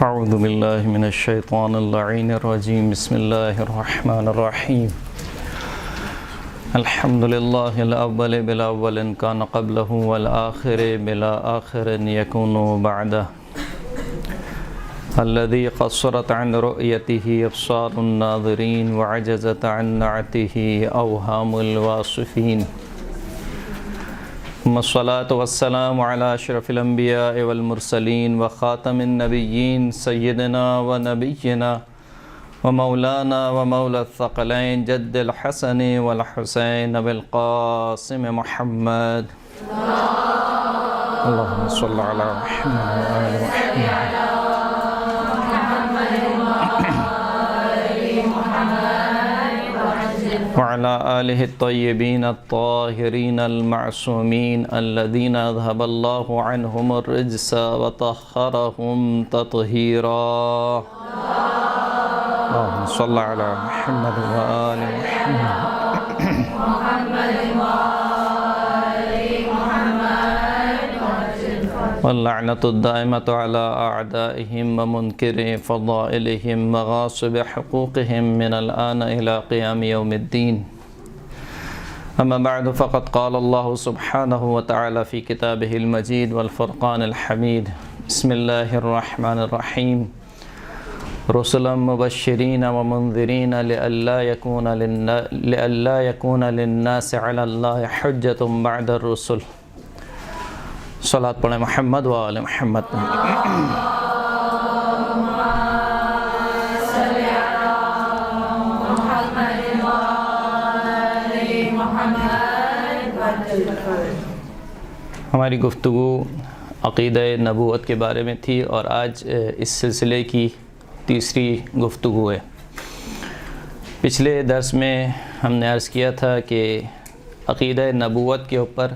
اعوذ باللہ من الشیطان اللعین الرجیم بسم اللہ الرحمن الرحیم الحمد للہ الاول بالاول ان کان قبلہ والآخر بلا آخر یکون بعدہ الذي قصرت عن رؤيته ابصار الناظرین وعجزت عن نعته اوہام الواصفین الصلاة والسلام على اشرف الانبیاء والمرسلین وخاتم النبیین سیدنا ونبینا ومولانا ومولا الثقلین جد الحسن والحسین بالقاسم محمد اللہم صل علی محمد وآل محمد وعلى آله الطيبين الطاهرين المعصومين الذين أذهب الله عنهم الرجس وطهرهم تطهيرا اللهم صل على محمد وآل محمد واللعنة الدائمة على أعدائهم ومنكر فضائلهم وغاصب حقوقهم من الآن إلى قيام يوم الدين أما بعد فقد قال الله سبحانه وتعالى في كتابه المجيد والفرقان الحميد بسم الله الرحمن الرحيم رسلا مبشرين ومنذرين لئلا يكون للناس على الله حجة بعد الرسل صلاۃ پڑھیں محمد وآل محمد ہماری گفتگو عقیدہ نبوت کے بارے میں تھی اور آج اس سلسلے کی تیسری گفتگو ہے۔ پچھلے درس میں ہم نے عرض کیا تھا کہ عقیدہ نبوت کے اوپر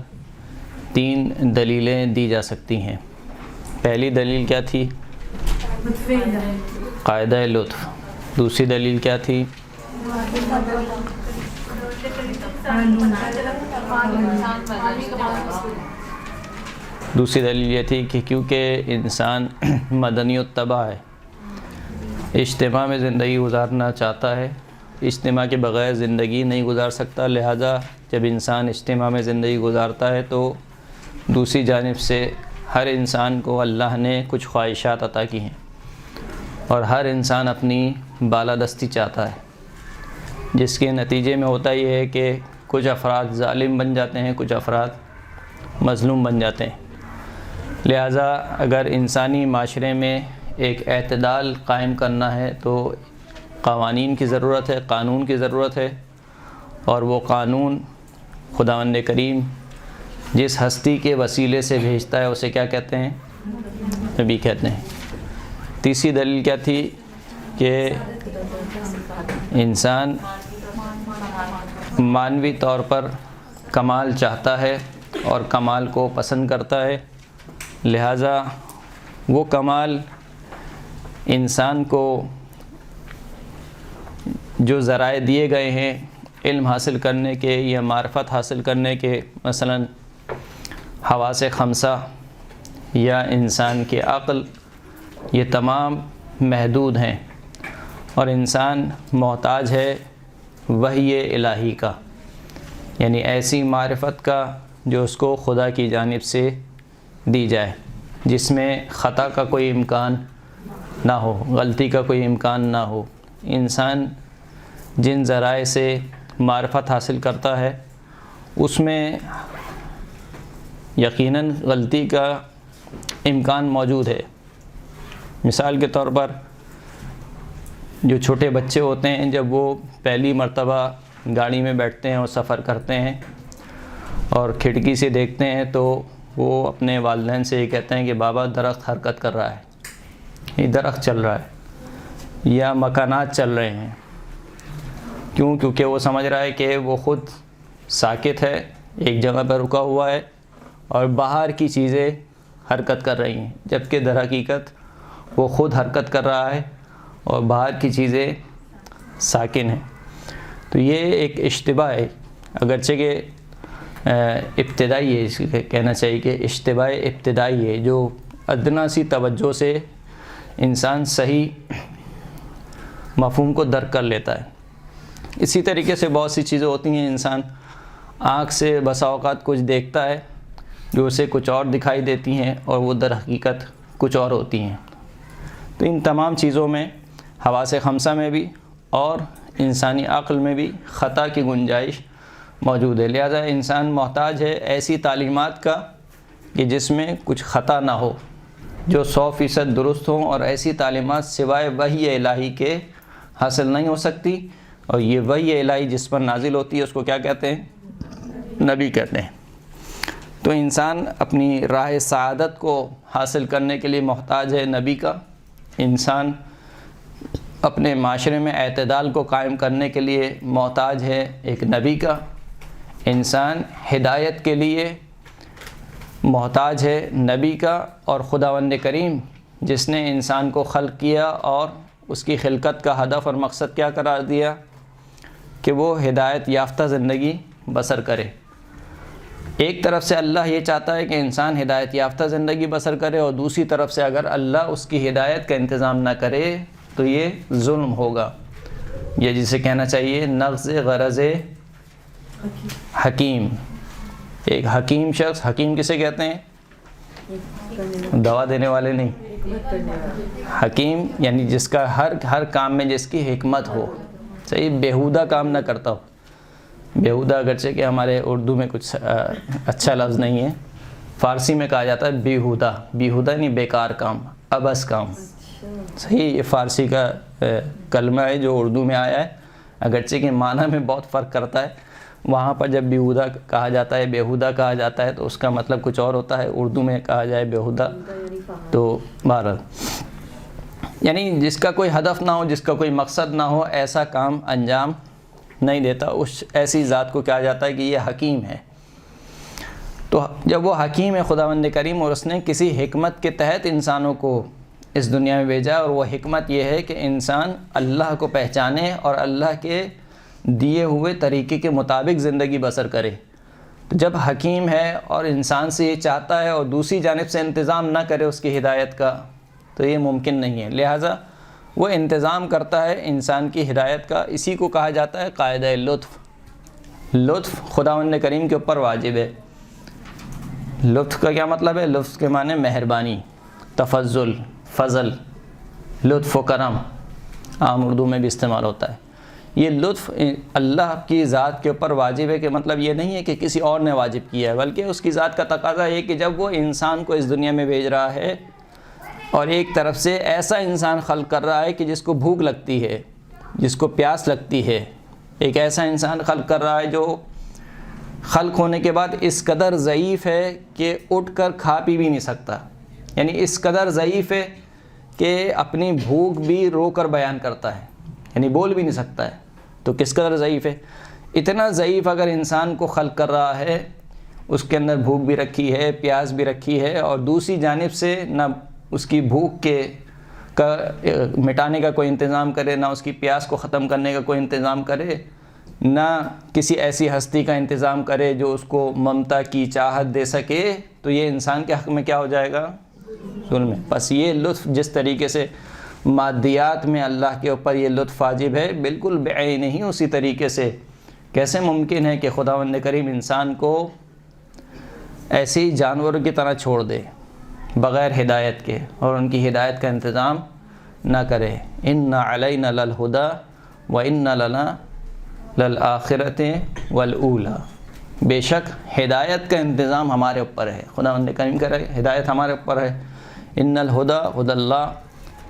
3 دلیلیں دی جا سکتی ہیں۔ پہلی دلیل کیا تھی؟ قاعدہ لطف۔ دوسری دلیل کیا تھی؟ دوسری دلیل یہ تھی کہ کیونکہ انسان مدنی الطبع ہے، اجتماع میں زندگی گزارنا چاہتا ہے، اجتماع کے بغیر زندگی نہیں گزار سکتا، لہذا جب انسان اجتماع میں زندگی گزارتا ہے تو دوسری جانب سے ہر انسان کو اللہ نے کچھ خواہشات عطا کی ہیں اور ہر انسان اپنی بالادستی چاہتا ہے، جس کے نتیجے میں ہوتا یہ ہے کہ کچھ افراد ظالم بن جاتے ہیں، کچھ افراد مظلوم بن جاتے ہیں۔ لہٰذا اگر انسانی معاشرے میں ایک اعتدال قائم کرنا ہے تو قوانین کی ضرورت ہے، قانون کی ضرورت ہے، اور وہ قانون خداوند کریم جس ہستی کے وسیلے سے بھیجتا ہے اسے کیا کہتے ہیں؟ نبی کہتے ہیں۔ تیسری دلیل کیا تھی کہ انسان معنوی طور پر کمال چاہتا ہے اور کمال کو پسند کرتا ہے، لہٰذا وہ کمال انسان کو جو ذرائع دیے گئے ہیں علم حاصل کرنے کے یا معرفت حاصل کرنے کے، مثلاً حواس خمسہ یا انسان کے عقل، یہ تمام محدود ہیں اور انسان محتاج ہے وحی الہی کا، یعنی ایسی معرفت کا جو اس کو خدا کی جانب سے دی جائے، جس میں خطا کا کوئی امکان نہ ہو، غلطی کا کوئی امکان نہ ہو۔ انسان جن ذرائع سے معرفت حاصل کرتا ہے اس میں یقیناً غلطی کا امکان موجود ہے۔ مثال کے طور پر جو چھوٹے بچے ہوتے ہیں، جب وہ پہلی مرتبہ گاڑی میں بیٹھتے ہیں اور سفر کرتے ہیں اور کھڑکی سے دیکھتے ہیں تو وہ اپنے والدین سے یہ کہتے ہیں کہ بابا درخت حرکت کر رہا ہے، یہ درخت چل رہا ہے یا مکانات چل رہے ہیں۔ کیوں؟ کیونکہ وہ سمجھ رہا ہے کہ وہ خود ساکت ہے، ایک جگہ پر رکا ہوا ہے اور باہر کی چیزیں حرکت کر رہی ہیں، جبکہ در حقیقت وہ خود حرکت کر رہا ہے اور باہر کی چیزیں ساکن ہیں۔ تو یہ ایک اشتباہ ہے، اگرچہ کہ ابتدائی ہے، کہنا چاہیے کہ اشتباہ ابتدائی ہے جو ادنا سی توجہ سے انسان صحیح مفہوم کو درک کر لیتا ہے۔ اسی طریقے سے بہت سی چیزیں ہوتی ہیں، انسان آنکھ سے بسا اوقات کچھ دیکھتا ہے جو اسے کچھ اور دکھائی دیتی ہیں اور وہ در حقیقت کچھ اور ہوتی ہیں۔ تو ان تمام چیزوں میں حواس خمسہ میں بھی اور انسانی عقل میں بھی خطا کی گنجائش موجود ہے، لہذا انسان محتاج ہے ایسی تعلیمات کا کہ جس میں کچھ خطا نہ ہو، جو 100% درست ہوں، اور ایسی تعلیمات سوائے وحی الہی کے حاصل نہیں ہو سکتی، اور یہ وحی الہی جس پر نازل ہوتی ہے اس کو کیا کہتے ہیں؟ نبی کہتے ہیں۔ تو انسان اپنی راہ سعادت کو حاصل کرنے کے لیے محتاج ہے نبی کا، انسان اپنے معاشرے میں اعتدال کو قائم کرنے کے لیے محتاج ہے ایک نبی کا، انسان ہدایت کے لیے محتاج ہے نبی کا، اور خداوند کریم جس نے انسان کو خلق کیا اور اس کی خلقت کا ہدف اور مقصد کیا قرار دیا کہ وہ ہدایت یافتہ زندگی بسر کرے۔ ایک طرف سے اللہ یہ چاہتا ہے کہ انسان ہدایت یافتہ زندگی بسر کرے، اور دوسری طرف سے اگر اللہ اس کی ہدایت کا انتظام نہ کرے تو یہ ظلم ہوگا، یہ جسے کہنا چاہیے نقض غرض حکیم۔ ایک حکیم شخص، حکیم کسے کہتے ہیں؟ دوا دینے والے نہیں، حکیم یعنی جس کا ہر کام میں جس کی حکمت ہو، صحیح بیہودہ کام نہ کرتا ہو۔ بیہودہ اگرچہ کہ ہمارے اردو میں کچھ اچھا لفظ نہیں ہے، فارسی میں کہا جاتا ہے بیہودہ، بیہودہ نہیں بیکار کام، عبث کام، صحیح یہ فارسی کا کلمہ ہے جو اردو میں آیا ہے، اگرچہ کہ معنی میں بہت فرق کرتا ہے۔ وہاں پر جب بیہودہ کہا جاتا ہے، بیہودہ کہا جاتا ہے تو اس کا مطلب کچھ اور ہوتا ہے، اردو میں کہا جائے بیہودہ تو بہرحال یعنی جس کا کوئی ہدف نہ ہو، جس کا کوئی مقصد نہ ہو، ایسا کام انجام نہیں دیتا، اس ایسی ذات کو کہا جاتا ہے کہ یہ حکیم ہے۔ تو جب وہ حکیم ہے خداوند کریم، اور اس نے کسی حکمت کے تحت انسانوں کو اس دنیا میں بھیجا، اور وہ حکمت یہ ہے کہ انسان اللہ کو پہچانے اور اللہ کے دیے ہوئے طریقے کے مطابق زندگی بسر کرے۔ تو جب حکیم ہے اور انسان سے یہ چاہتا ہے اور دوسری جانب سے انتظام نہ کرے اس کی ہدایت کا، تو یہ ممکن نہیں ہے، لہٰذا وہ انتظام کرتا ہے انسان کی ہدایت کا۔ اسی کو کہا جاتا ہے قاعدہ لطف۔ لطف خداوند کریم کے اوپر واجب ہے۔ لطف کا کیا مطلب ہے؟ لطف کے معنی مہربانی، تفضل، فضل، لطف و کرم، عام اردو میں بھی استعمال ہوتا ہے۔ یہ لطف اللہ کی ذات کے اوپر واجب ہے، کہ مطلب یہ نہیں ہے کہ کسی اور نے واجب کیا ہے، بلکہ اس کی ذات کا تقاضا ہے کہ جب وہ انسان کو اس دنیا میں بھیج رہا ہے، اور ایک طرف سے ایسا انسان خلق کر رہا ہے کہ جس کو بھوک لگتی ہے، جس کو پیاس لگتی ہے، ایک ایسا انسان خلق کر رہا ہے جو خلق ہونے کے بعد اس قدر ضعیف ہے کہ اٹھ کر کھا پی بھی نہیں سکتا، یعنی اس قدر ضعیف ہے کہ اپنی بھوک بھی رو کر بیان کرتا ہے، یعنی بول بھی نہیں سکتا ہے، تو کس قدر ضعیف ہے۔ اتنا ضعیف اگر انسان کو خلق کر رہا ہے، اس کے اندر بھوک بھی رکھی ہے، پیاس بھی رکھی ہے، اور دوسری جانب سے نہ اس کی بھوک کا مٹانے کا کوئی انتظام کرے، نہ اس کی پیاس کو ختم کرنے کا کوئی انتظام کرے، نہ کسی ایسی ہستی کا انتظام کرے جو اس کو ممتا کی چاہت دے سکے، تو یہ انسان کے حق میں کیا ہو جائے گا؟ ظلم ہے۔ بس یہ لطف جس طریقے سے مادیات میں اللہ کے اوپر یہ لطف واجب ہے، بالکل بعین ہی اسی طریقے سے کیسے ممکن ہے کہ خداوند کریم انسان کو ایسے ہی جانوروں کی طرح چھوڑ دے بغیر ہدایت کے، اور ان کی ہدایت کا انتظام نہ کرے۔ ان علینا للہدی وان لنا للآخرۃ والاولی، بے شک ہدایت کا انتظام ہمارے اوپر ہے، خداوند کریم کہہ رہے ہدایت ہمارے اوپر ہے۔ ان الہدی ہدی اللہ،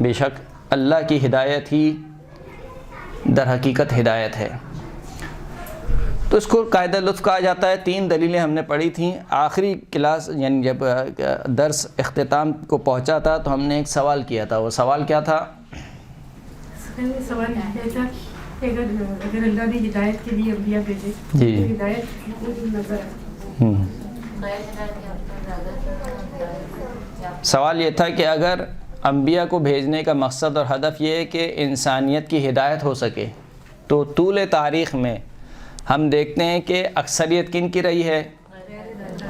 بے شک اللہ کی ہدایت ہی در حقیقت ہدایت ہے۔ تو اس کو قاعدہ لطف کہا جاتا ہے۔ 3 دلیلیں ہم نے پڑھی تھیں۔ آخری کلاس یعنی جب درس اختتام کو پہنچا تھا تو ہم نے ایک سوال کیا تھا، وہ سوال کیا تھا؟ سوال یہ تھا کہ اگر اللہ نے ہدایت کے لیے انبیاء بھیجے جی تو ہدایت کو نظر ہے۔ سوال یہ تھا کہ اگر انبیاء کو بھیجنے کا مقصد اور ہدف یہ ہے کہ انسانیت کی ہدایت ہو سکے، تو طول تاریخ میں ہم دیکھتے ہیں کہ اکثریت کن کی رہی ہے؟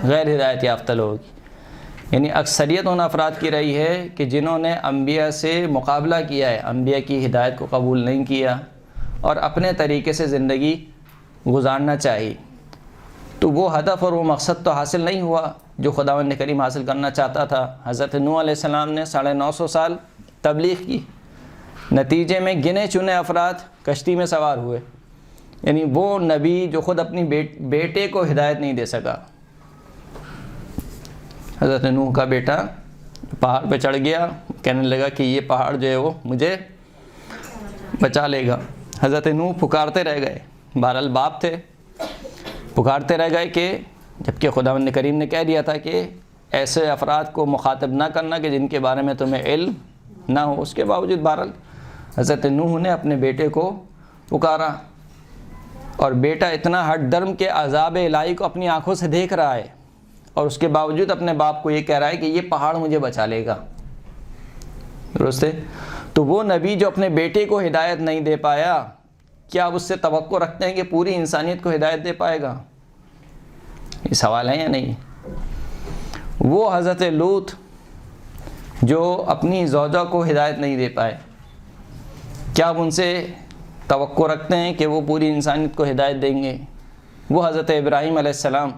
غیر ہدایت یافتہ لوگوں کی۔ یعنی اکثریت ان افراد کی رہی ہے کہ جنہوں نے انبیاء سے مقابلہ کیا ہے، انبیاء کی ہدایت کو قبول نہیں کیا اور اپنے طریقے سے زندگی گزارنا چاہی، تو وہ ہدف اور وہ مقصد تو حاصل نہیں ہوا جو خداوند کریم حاصل کرنا چاہتا تھا۔ حضرت نوح علیہ السلام نے 950 سال تبلیغ کی، نتیجے میں گنے چنے افراد کشتی میں سوار ہوئے، یعنی وہ نبی جو خود اپنی بیٹے کو ہدایت نہیں دے سکا۔ حضرت نوح کا بیٹا پہاڑ پہ چڑھ گیا، کہنے لگا کہ یہ پہاڑ جو ہے وہ مجھے بچا لے گا۔ حضرت نوح پکارتے رہ گئے، بہرحال باپ تھے، پکارتے رہ گئے کہ جبکہ خداوند کریم نے کہہ دیا تھا کہ ایسے افراد کو مخاطب نہ کرنا کہ جن کے بارے میں تمہیں علم نہ ہو، اس کے باوجود بہرحال حضرت نوح نے اپنے بیٹے کو پکارا، اور بیٹا اتنا ہٹ درم کے عذاب الہی کو اپنی آنکھوں سے دیکھ رہا ہے اور اس کے باوجود اپنے باپ کو یہ کہہ رہا ہے کہ یہ پہاڑ مجھے بچا لے گا۔ درست ہے؟ تو وہ نبی جو اپنے بیٹے کو ہدایت نہیں دے پایا، کیا آپ اس سے توقع رکھتے ہیں کہ پوری انسانیت کو ہدایت دے پائے گا؟ یہ سوال ہے یا نہیں؟ وہ حضرت لوط جو اپنی زوجہ کو ہدایت نہیں دے پائے، کیا آپ ان سے توقع رکھتے ہیں کہ وہ پوری انسانیت کو ہدایت دیں گے؟ وہ حضرت ابراہیم علیہ السلام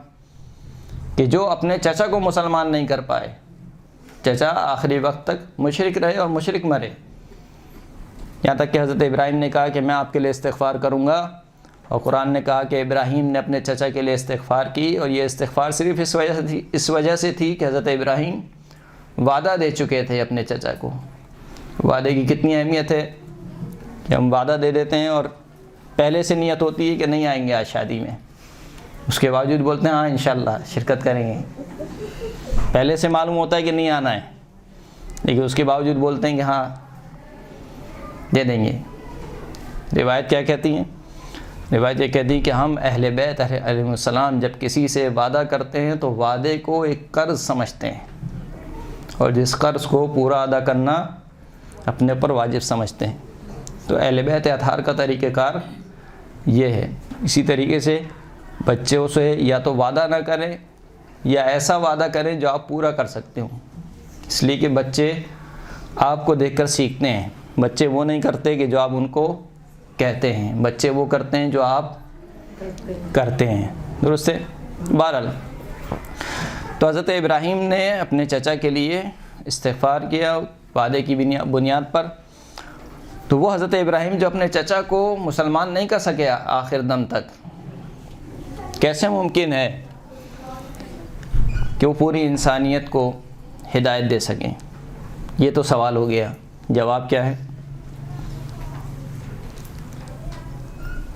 کہ جو اپنے چچا کو مسلمان نہیں کر پائے، چچا آخری وقت تک مشرک رہے اور مشرک مرے، یہاں تک کہ حضرت ابراہیم نے کہا کہ میں آپ کے لیے استغفار کروں گا، اور قرآن نے کہا کہ ابراہیم نے اپنے چچا کے لیے استغفار کی، اور یہ استغفار صرف اس وجہ سے تھی کہ حضرت ابراہیم وعدہ دے چکے تھے اپنے چچا کو۔ وعدے کی کتنی اہمیت ہے کہ ہم وعدہ دے دیتے ہیں اور پہلے سے نیت ہوتی ہے کہ نہیں آئیں گے آج شادی میں، اس کے باوجود بولتے ہیں ہاں انشاءاللہ شرکت کریں گے، پہلے سے معلوم ہوتا ہے کہ نہیں آنا ہے لیکن اس کے باوجود بولتے ہیں کہ ہاں دے دیں گے۔ روایت کیا کہتی ہیں؟ روایت یہ کہتی ہے کہ ہم اہل بیت علیہ السلام جب کسی سے وعدہ کرتے ہیں تو وعدے کو ایک قرض سمجھتے ہیں، اور جس قرض کو پورا ادا کرنا اپنے پر واجب سمجھتے ہیں۔ تو اہل بیت اطہار کا طریقہ کار یہ ہے۔ اسی طریقے سے بچوں سے یا تو وعدہ نہ کریں یا ایسا وعدہ کریں جو آپ پورا کر سکتے ہوں، اس لیے کہ بچے آپ کو دیکھ کر سیکھتے ہیں۔ بچے وہ نہیں کرتے کہ جو آپ ان کو کہتے ہیں، بچے وہ کرتے ہیں جو آپ کرتے ہیں۔ درست ہے؟ بہرحال تو حضرت ابراہیم نے اپنے چچا کے لیے استغفار کیا وعدے کی بنیاد پر، تو وہ حضرت ابراہیم جو اپنے چچا کو مسلمان نہیں کر سکے آخر دم تک، کیسے ممکن ہے کہ وہ پوری انسانیت کو ہدایت دے سکیں؟ یہ تو سوال ہو گیا۔ جواب کیا ہے؟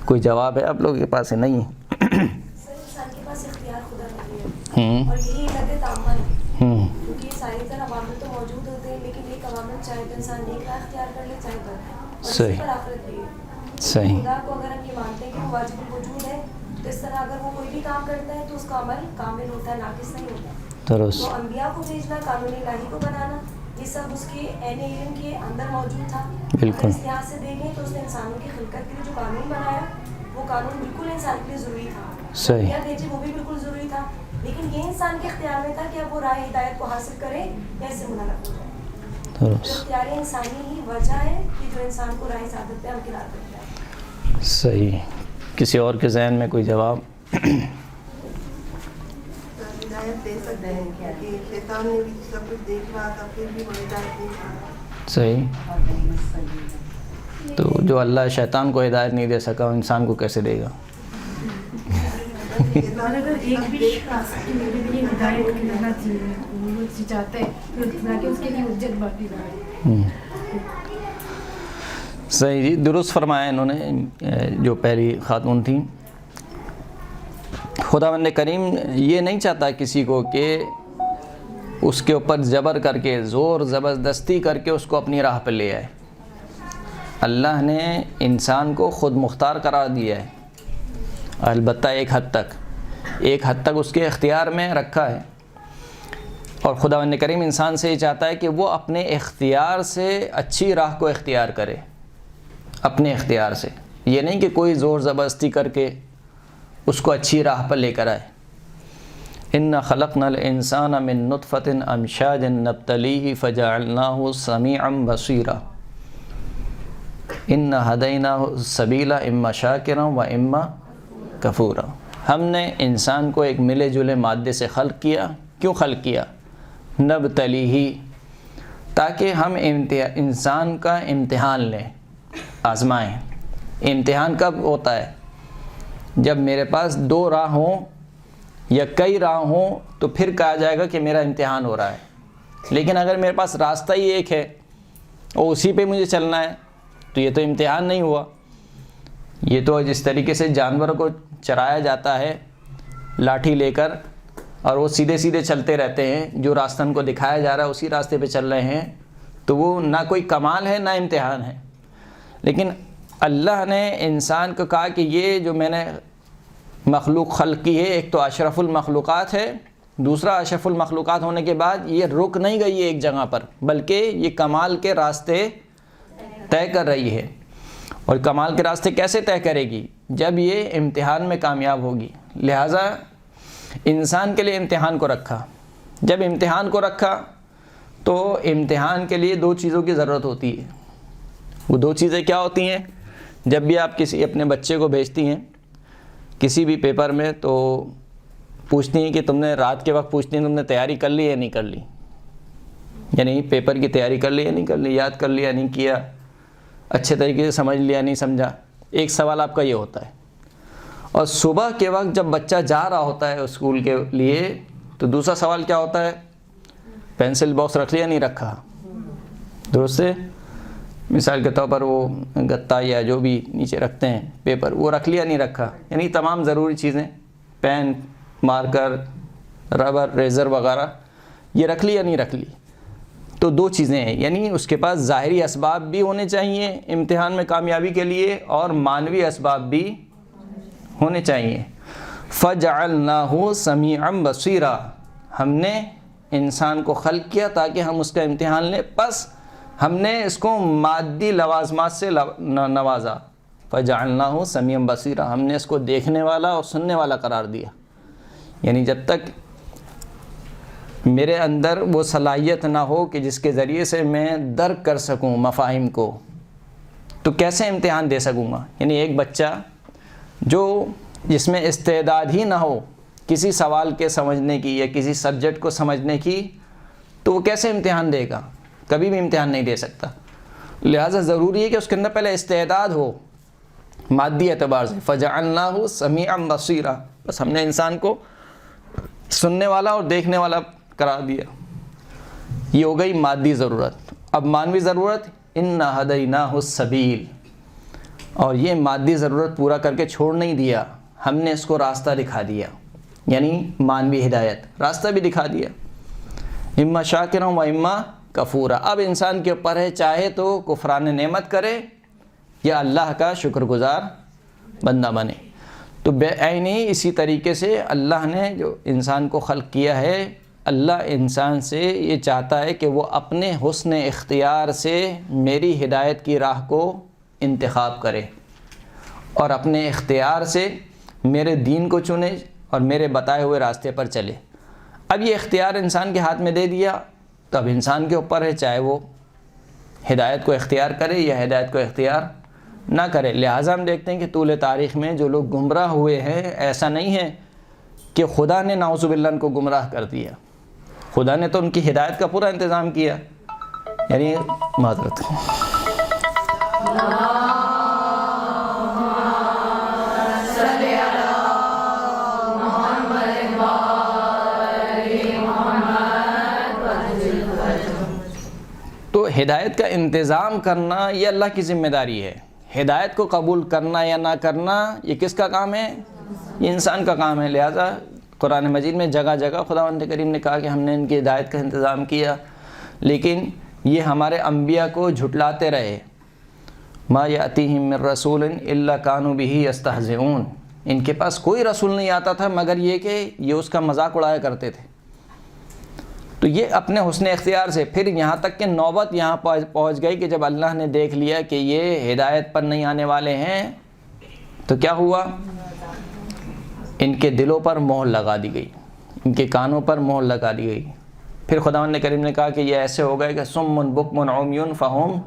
کوئی جواب ہے آپ لوگوں کے پاس؟ نہیں سر، انسان کے پاس اختیار خدا نہیں ہے، اور یہی علت تعامل ہے، کیونکہ ساری طرح عوامل تو موجود ہوتے ہیں، لیکن ایک عوامل چاہے تو انسان نیک راہ اختیار کر لے، چاہے تو اور اسی پر آخرت بھی ہے۔ صحیح۔ خدا کو اگر ہم یہ مانتے ہیں کہ وہ واجب الوجود ہے، تو اس طرح اگر وہ کوئی بھی کام کرتا ہے تو اس کا عمل کامل ہوتا ہے، ناقص نہیں ہوتا۔ درست۔ تو انبیاء کو بھیجنا، قانون الہی کو بنانا، یہ سب اس کے عین علم کے اندر موجود تھا۔ بالکل۔ اس لحاظ سے دیکھیں تو اس نے انسانوں کی خلقت کے لیے جو قانون بنایا، وہ قانون بالکل انسان کے لیے ضروری تھا۔ صحیح۔ یا بھیجے وہ بھی بالکل ضروری تھا، لیکن یہ انسان کے اختیار میں تھا کہ اب وہ راہ ہدایت کو حاصل کرے یا اس سے منحرف ہو جائے۔ درست۔ اختیار انسانی ہی وجہ ہے کہ جو انسان کو راہ سعادت پہ ہمکنار کرتا ہے۔ صحیح۔ کسی اور کے ذہن میں کوئی جواب؟ ہدایت دے سکتے ہیں کہ شیطان نے بھی سب کچھ دیکھ رہا تھا، پھر بھی وہ ہدایت نہیں تھا۔ صحیح۔ تو جو اللہ شیطان کو ہدایت نہیں دے سکا، انسان کو کیسے دے گا؟ اور اگر ایک بھی شخص کے لیے ہدایت کرنا چاہیے، وہ چاہتا ہے تاکہ اس کے لیے حجت باقی رہے۔ صحیح جی، درست فرمایا انہوں نے جو پہلی خاتون تھیں۔ خداوند کریم یہ نہیں چاہتا کسی کو کہ اس کے اوپر جبر کر کے، زور زبردستی کر کے اس کو اپنی راہ پہ لے آئے۔ اللہ نے انسان کو خود مختار قرار دیا ہے، البتہ ایک حد تک اس کے اختیار میں رکھا ہے، اور خداوند کریم انسان سے یہ چاہتا ہے کہ وہ اپنے اختیار سے اچھی راہ کو اختیار کرے، اپنے اختیار سے، یہ نہیں کہ کوئی زور زبردستی کر کے اس کو اچھی راہ پر لے کر آئے۔ اِنَّا خَلَقْنَا الْإِنسَانَ مِن نُطْفَةٍ أَمْشَاجٍ نَبْتَلِيهِ فَجَعَلْنَاهُ سَمِيعًا بَصِيرًا اِنَّا هَدَيْنَاهُ السَّبِيلَ إِمَّا شَاكِرًا وَإِمَّا كَفُورًا۔ ہم نے انسان کو ایک ملے جلے مادے سے خلق کیا۔ کیوں خلق کیا؟ نبتلیہ، تاکہ ہم انسان کا امتحان لیں، آزمائیں۔ امتحان کب ہوتا ہے؟ جب میرے پاس 2 راہ ہوں یا کئی راہ ہوں تو پھر کہا جائے گا کہ میرا امتحان ہو رہا ہے۔ لیکن اگر میرے پاس راستہ ہی ایک ہے اور اسی پہ مجھے چلنا ہے تو یہ تو امتحان نہیں ہوا۔ یہ تو جس طریقے سے جانوروں کو چرایا جاتا ہے لاٹھی لے کر اور وہ سیدھے سیدھے چلتے رہتے ہیں، جو راستہ ان کو دکھایا جا رہا ہے اسی راستے پہ چل رہے ہیں، تو وہ نہ کوئی کمال ہے نہ امتحان ہے۔ لیکن اللہ نے انسان کو کہا کہ یہ جو میں نے مخلوق خلق کی ہے، ایک تو اشرف المخلوقات ہے، دوسرا اشرف المخلوقات ہونے کے بعد یہ رک نہیں گئی ہے ایک جگہ پر، بلکہ یہ کمال کے راستے طے کر رہی ہے۔ اور کمال کے راستے کیسے طے کرے گی؟ جب یہ امتحان میں کامیاب ہوگی۔ لہٰذا انسان کے لیے امتحان کو رکھا۔ جب امتحان کو رکھا تو امتحان کے لیے 2 چیزوں کی ضرورت ہوتی ہے۔ وہ 2 چیزیں کیا ہوتی ہیں؟ جب بھی آپ کسی اپنے بچے کو بھیجتی ہیں کسی بھی پیپر میں تو پوچھتی ہیں کہ تم نے رات کے وقت پوچھتی ہیں تم نے تیاری کر لی یا نہیں کر لی، یعنی پیپر کی تیاری کر لی یا نہیں کر لی، یاد کر لیا نہیں کیا، اچھے طریقے سے سمجھ لیا نہیں سمجھا۔ ایک سوال آپ کا یہ ہوتا ہے۔ اور صبح کے وقت جب بچہ جا رہا ہوتا ہے اسکول کے لیے تو دوسرا سوال کیا ہوتا ہے؟ پینسل باکس رکھ لیا نہیں رکھا، درست ہے؟ مثال کے طور پر وہ گتا یا جو بھی نیچے رکھتے ہیں پیپر، وہ رکھ لیا نہیں رکھا، یعنی تمام ضروری چیزیں، پین، مارکر، ربر، ریزر وغیرہ، یہ رکھ لی یا نہیں رکھ لی۔ تو 2 چیزیں ہیں، یعنی اس کے پاس ظاہری اسباب بھی ہونے چاہیے امتحان میں کامیابی کے لیے اور معنوی اسباب بھی ہونے چاہیے۔ فَجَعَلْنَاهُ سَمِيعًا بَصِيرًا، ہم نے انسان کو خلق کیا تاکہ ہم اس کا امتحان لیں، پس ہم نے اس کو مادی لوازمات سے نوازا۔ فَجَعَلْنَاهُ سَمِيعًا بَصِيرًا، ہم نے اس کو دیکھنے والا اور سننے والا قرار دیا۔ یعنی جب تک میرے اندر وہ صلاحیت نہ ہو کہ جس کے ذریعے سے میں درک کر سکوں مفاہیم کو، تو کیسے امتحان دے سکوں گا؟ یعنی ایک بچہ جس میں استعداد ہی نہ ہو کسی سوال کے سمجھنے کی یا کسی سبجیکٹ کو سمجھنے کی، تو وہ کیسے امتحان دے گا؟ کبھی بھی امتحان نہیں دے سکتا۔ لہٰذا ضروری ہے کہ اس کے اندر پہلے استعداد ہو مادی اعتبار سے۔ فَجَعَلْنَاهُ سَمِيعًا بَصِيرًا، بس ہم نے انسان کو سننے والا اور دیکھنے والا قرار دیا۔ یہ ہو گئی مادی ضرورت۔ اب معنوی ضرورت، اِنَّا هَدَيْنَاهُ السَّبِيلَ، اور یہ مادی ضرورت پورا کر کے چھوڑ نہیں دیا، ہم نے اس کو راستہ دکھا دیا، یعنی معنوی ہدایت، راستہ بھی دکھا دیا۔ اِمَّا شَاكِرًا وَإِمَّا كَفُورًا، اب انسان کے اوپر ہے چاہے تو کفران نعمت کرے یا اللہ کا شکر گزار بندہ بنے۔ تو بے عینی اسی طریقے سے اللہ نے جو انسان کو خلق کیا ہے، اللہ انسان سے یہ چاہتا ہے کہ وہ اپنے حسن اختیار سے میری ہدایت کی راہ کو انتخاب کرے اور اپنے اختیار سے میرے دین کو چنے اور میرے بتائے ہوئے راستے پر چلے۔ اب یہ اختیار انسان کے ہاتھ میں دے دیا، تب انسان کے اوپر ہے چاہے وہ ہدایت کو اختیار کرے یا ہدایت کو اختیار نہ کرے۔ لہٰذا ہم دیکھتے ہیں کہ طول تاریخ میں جو لوگ گمراہ ہوئے ہیں، ایسا نہیں ہے کہ خدا نے نعوذ باللہ ان کو گمراہ کر دیا، خدا نے تو ان کی ہدایت کا پورا انتظام کیا۔ یعنی معذرت تو ہدایت کا انتظام کرنا یہ اللہ کی ذمہ داری ہے۔ ہدایت کو قبول کرنا یا نہ کرنا یہ کس کا کام ہے؟ یہ انسان کا کام ہے۔ لہٰذا قرآن مجید میں جگہ جگہ خداوند کریم نے کہا کہ ہم نے ان کی ہدایت کا انتظام کیا، لیکن یہ ہمارے انبیاء کو جھٹلاتے رہے۔ ما یأتیہم من رسول الا کانوا بہ یستہزئون، ان کے پاس کوئی رسول نہیں آتا تھا مگر یہ کہ یہ اس کا مذاق اڑایا کرتے تھے۔ تو یہ اپنے حسن اختیار سے، پھر یہاں تک کہ نوبت یہاں پہنچ گئی کہ جب اللہ نے دیکھ لیا کہ یہ ہدایت پر نہیں آنے والے ہیں تو کیا ہوا؟ ان کے دلوں پر مہر لگا دی گئی، ان کے کانوں پر مہر لگا دی گئی. پھر خداوند کریم نے کہا کہ یہ ایسے ہو گئے کہ صم بکم عمی فہم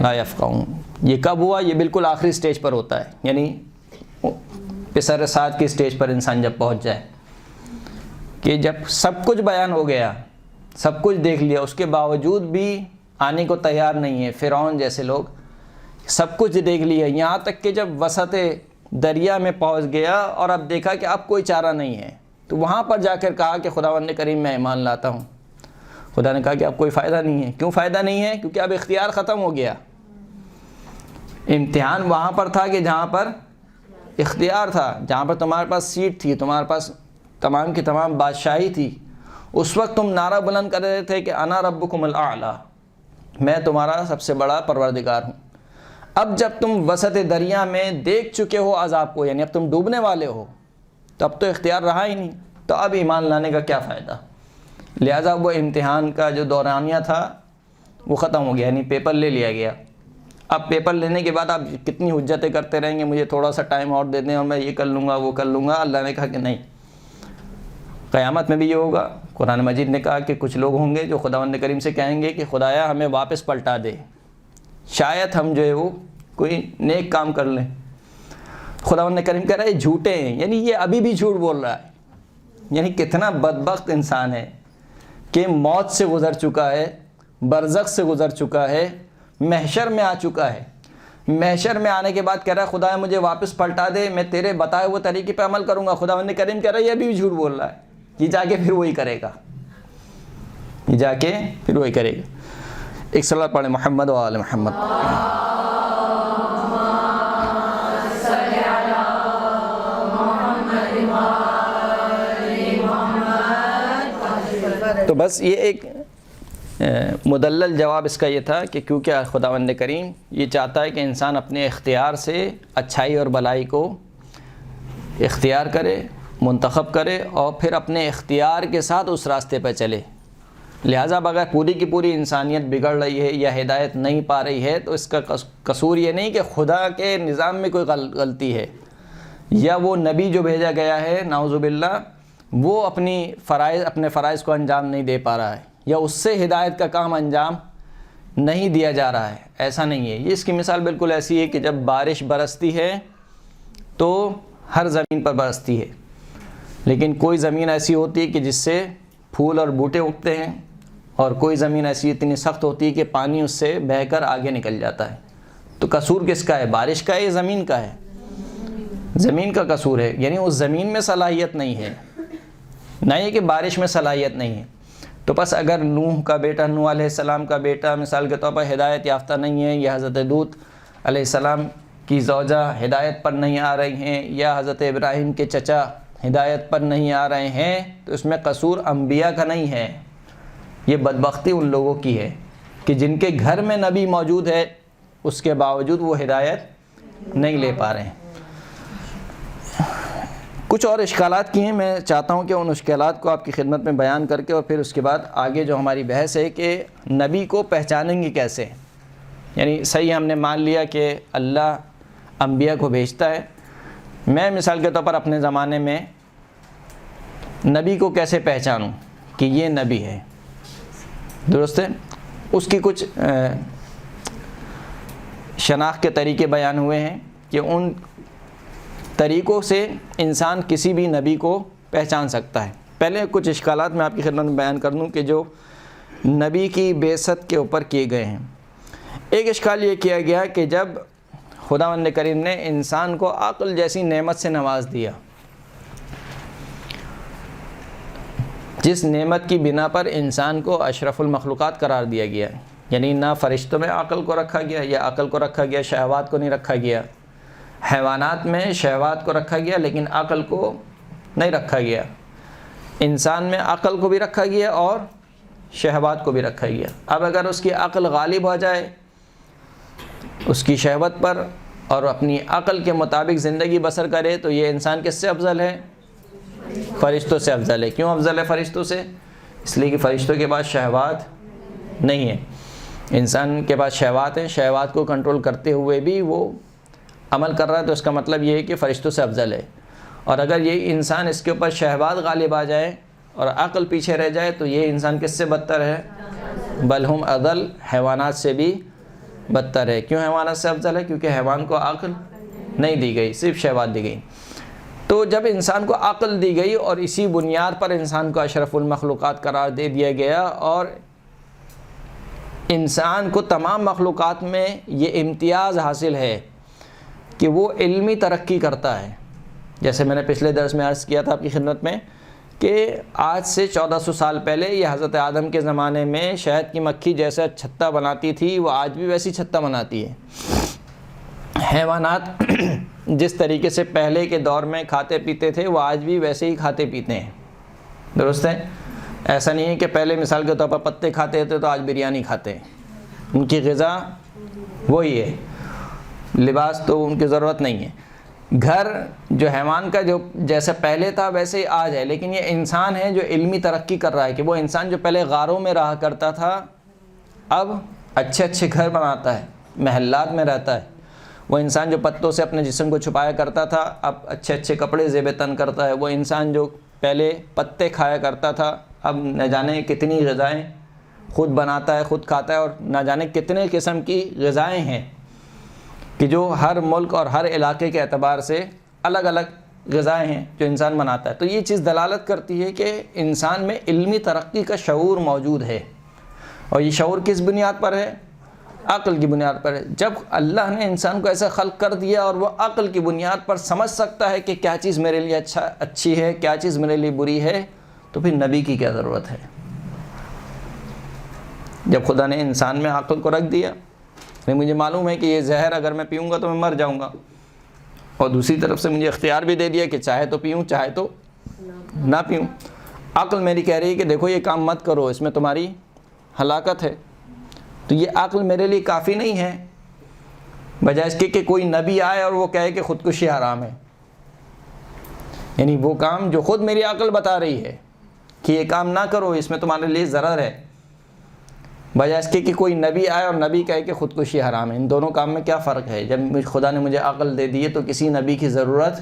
لا یفقہون. یہ کب ہوا؟ یہ بالکل آخری سٹیج پر ہوتا ہے، یعنی پسر سعد کی سٹیج پر انسان جب پہنچ جائے کہ جب سب کچھ بیان ہو گیا، سب کچھ دیکھ لیا، اس کے باوجود بھی آنے کو تیار نہیں ہے. فرعون جیسے لوگ سب کچھ دیکھ لیا، یہاں تک کہ جب وسط دریا میں پہنچ گیا اور اب دیکھا کہ اب کوئی چارہ نہیں ہے، تو وہاں پر جا کر کہا کہ خداوند کریم میں ایمان لاتا ہوں. خدا نے کہا کہ اب کوئی فائدہ نہیں ہے. کیوں فائدہ نہیں ہے؟ کیونکہ اب اختیار ختم ہو گیا. امتحان وہاں پر تھا کہ جہاں پر اختیار تھا، جہاں پر تمہارے پاس سیٹ تھی، تمہارے پاس تمام کی تمام بادشاہی تھی. اس وقت تم نعرہ بلند کر رہے تھے کہ انا ربکم الاعلی، میں تمہارا سب سے بڑا پروردگار ہوں. اب جب تم وسط دریا میں دیکھ چکے ہو عذاب کو، یعنی اب تم ڈوبنے والے ہو، تو اب تو اختیار رہا ہی نہیں، تو اب ایمان لانے کا کیا فائدہ؟ لہٰذا وہ امتحان کا جو دورانیہ تھا وہ ختم ہو گیا، یعنی پیپر لے لیا گیا. اب پیپر لینے کے بعد آپ کتنی حجتیں کرتے رہیں گے، مجھے تھوڑا سا ٹائم اور دے دیں اور میں یہ کر لوں گا وہ کر لوں گا. اللہ نے کہا کہ نہیں، قیامت میں بھی یہ ہوگا. قرآن مجید نے کہا کہ کچھ لوگ ہوں گے جو خداوند کریم سے کہیں گے کہ خدایا ہمیں واپس پلٹا دے، شاید ہم جو ہے وہ کوئی نیک کام کر لیں. خداوند کریم کہہ رہا ہے جھوٹے ہیں، یعنی یہ ابھی بھی جھوٹ بول رہا ہے. یعنی کتنا بدبخت انسان ہے کہ موت سے گزر چکا ہے، برزخ سے گزر چکا ہے، محشر میں آ چکا ہے. محشر میں آنے کے بعد کہہ رہا ہے خدایا مجھے واپس پلٹا دے، میں تیرے بتائے ہوئے طریقے پہ عمل کروں گا. خداوند کریم کہہ رہا ہے یہ ابھی بھی جھوٹ بول رہا ہے، یہ جا کے پھر وہی کرے گا، یہ جا کے پھر وہی کرے گا. ایک صلوات پڑھیں محمد و آل محمد. تو بس یہ ایک مدلل جواب اس کا یہ تھا کہ کیونکہ خداوند کریم یہ چاہتا ہے کہ انسان اپنے اختیار سے اچھائی اور بلائی کو اختیار کرے، منتخب کرے اور پھر اپنے اختیار کے ساتھ اس راستے پہ چلے. لہٰذا اگر پوری کی پوری انسانیت بگڑ رہی ہے یا ہدایت نہیں پا رہی ہے تو اس کا قصور یہ نہیں کہ خدا کے نظام میں کوئی غلطی ہے یا وہ نبی جو بھیجا گیا ہے نعوذ باللہ وہ اپنے فرائض کو انجام نہیں دے پا رہا ہے یا اس سے ہدایت کا کام انجام نہیں دیا جا رہا ہے. ایسا نہیں ہے. یہ اس کی مثال بالکل ایسی ہے کہ جب بارش برستی ہے تو ہر زمین پر برستی ہے، لیکن کوئی زمین ایسی ہوتی ہے کہ جس سے پھول اور بوٹے اگتے ہیں اور کوئی زمین ایسی اتنی سخت ہوتی ہے کہ پانی اس سے بہہ کر آگے نکل جاتا ہے. تو قصور کس کا ہے؟ بارش کا ہے یا زمین کا ہے؟ زمین کا قصور ہے. یعنی اس زمین میں صلاحیت نہیں ہے، نہ یہ کہ بارش میں صلاحیت نہیں ہے. تو بس اگر نوح کا بیٹا، نوح علیہ السلام کا بیٹا مثال کے طور پر ہدایت یافتہ نہیں ہے، یا حضرت لوط علیہ السلام کی زوجہ ہدایت پر نہیں آ رہی ہیں، یا حضرت ابراہیم کے چچا ہدایت پر نہیں آ رہے ہیں، تو اس میں قصور انبیاء کا نہیں ہے. یہ بدبختی ان لوگوں کی ہے کہ جن کے گھر میں نبی موجود ہے اس کے باوجود وہ ہدایت نہیں لے پا رہے ہیں. کچھ اور اشکالات کی ہیں، میں چاہتا ہوں کہ ان اشکالات کو آپ کی خدمت میں بیان کر کے اور پھر اس کے بعد آگے جو ہماری بحث ہے کہ نبی کو پہچانیں گے کیسے. یعنی صحیح ہم نے مان لیا کہ اللہ انبیاء کو بھیجتا ہے. میں مثال کے طور پر اپنے زمانے میں نبی کو کیسے پہچانوں کہ یہ نبی ہے؟ درست ہے. اس کی کچھ شناخت کے طریقے بیان ہوئے ہیں کہ ان طریقوں سے انسان کسی بھی نبی کو پہچان سکتا ہے. پہلے کچھ اشکالات میں آپ کی خدمت میں بیان کر دوں کہ جو نبی کی بعثت کے اوپر کیے گئے ہیں. ایک اشکال یہ کیا گیا کہ جب خداوند کریم نے انسان کو عقل جیسی نعمت سے نواز دیا، جس نعمت کی بنا پر انسان کو اشرف المخلوقات قرار دیا گیا، یعنی نہ فرشتوں میں عقل کو رکھا گیا یا عقل کو رکھا گیا، شہوات کو نہیں رکھا گیا. حیوانات میں شہوات کو رکھا گیا لیکن عقل کو نہیں رکھا گیا. انسان میں عقل کو بھی رکھا گیا اور شہوات کو بھی رکھا گیا. اب اگر اس کی عقل غالب ہو جائے اس کی شہوت پر اور اپنی عقل کے مطابق زندگی بسر کرے تو یہ انسان کس سے افضل ہے؟ فرشتوں سے افضل ہے. کیوں افضل ہے فرشتوں سے؟ اس لیے کہ فرشتوں کے پاس شہوات نہیں ہے. انسان کے پاس شہوات ہیں، شہوات کو کنٹرول کرتے ہوئے بھی وہ عمل کر رہا ہے، تو اس کا مطلب یہ ہے کہ فرشتوں سے افضل ہے. اور اگر یہ انسان اس کے اوپر شہوات غالب آ جائے اور عقل پیچھے رہ جائے تو یہ انسان کس سے بدتر ہے؟ بل ہم اضل، حیوانات سے بھی بدتر ہے۔ کیوں حیوانات سے افضل ہے؟ کیونکہ حیوان کو عقل نہیں دی گئی، صرف شہوات دی گئی۔ تو جب انسان کو عقل دی گئی اور اسی بنیاد پر انسان کو اشرف المخلوقات قرار دے دیا گیا، اور انسان کو تمام مخلوقات میں یہ امتیاز حاصل ہے کہ وہ علمی ترقی کرتا ہے۔ جیسے میں نے پچھلے درس میں عرض کیا تھا آپ کی خدمت میں کہ آج سے 1400 سال پہلے یہ حضرت آدم کے زمانے میں شہد کی مکھی جیسا چھتا بناتی تھی، وہ آج بھی ویسی چھتا بناتی ہے۔ حیوانات جس طریقے سے پہلے کے دور میں کھاتے پیتے تھے وہ آج بھی ویسے ہی کھاتے پیتے ہیں، درست ہے؟ ایسا نہیں ہے کہ پہلے مثال کے طور پر پتے کھاتے تھے تو آج بریانی کھاتے ہیں، ان کی غذا وہی ہے، لباس تو ان کی ضرورت نہیں ہے۔ گھر جو حیوان کا جو جیسے پہلے تھا ویسے ہی آج ہے، لیکن یہ انسان ہے جو علمی ترقی کر رہا ہے کہ وہ انسان جو پہلے غاروں میں رہا کرتا تھا اب اچھے اچھے گھر بناتا ہے، محلات میں رہتا ہے۔ وہ انسان جو پتوں سے اپنے جسم کو چھپایا کرتا تھا اب اچھے اچھے کپڑے زیب تن کرتا ہے۔ وہ انسان جو پہلے پتے کھایا کرتا تھا اب نہ جانے کتنی غذائیں خود بناتا ہے، خود کھاتا ہے، اور نہ جانے کتنے قسم کی غذائیں ہیں کہ جو ہر ملک اور ہر علاقے کے اعتبار سے الگ الگ غذائیں ہیں جو انسان بناتا ہے۔ تو یہ چیز دلالت کرتی ہے کہ انسان میں علمی ترقی کا شعور موجود ہے، اور یہ شعور کس بنیاد پر ہے؟ عقل کی بنیاد پر ہے۔ جب اللہ نے انسان کو ایسا خلق کر دیا اور وہ عقل کی بنیاد پر سمجھ سکتا ہے کہ کیا چیز میرے لیے اچھی ہے، کیا چیز میرے لیے بری ہے، تو پھر نبی کی کیا ضرورت ہے؟ جب خدا نے انسان میں عقل کو رکھ دیا، مجھے معلوم ہے کہ یہ زہر اگر میں پیوں گا تو میں مر جاؤں گا، اور دوسری طرف سے مجھے اختیار بھی دے دیا کہ چاہے تو پیوں چاہے تو نہ پیوں۔ عقل میری کہہ رہی ہے کہ دیکھو یہ کام مت کرو، اس میں تمہاری ہلاکت ہے، تو یہ عقل میرے لیے کافی نہیں ہے، بجائے اس کے کہ کوئی نبی آئے اور وہ کہے کہ خودکشی حرام ہے۔ یعنی وہ کام جو خود میری عقل بتا رہی ہے کہ یہ کام نہ کرو، اس میں تمہارے لیے ضرر ہے، بجائے اس کے کہ کوئی نبی آئے اور نبی کہے کہ خودکشی حرام ہے۔ ان دونوں کام میں کیا فرق ہے؟ جب خدا نے مجھے عقل دے دی ہے تو کسی نبی کی ضرورت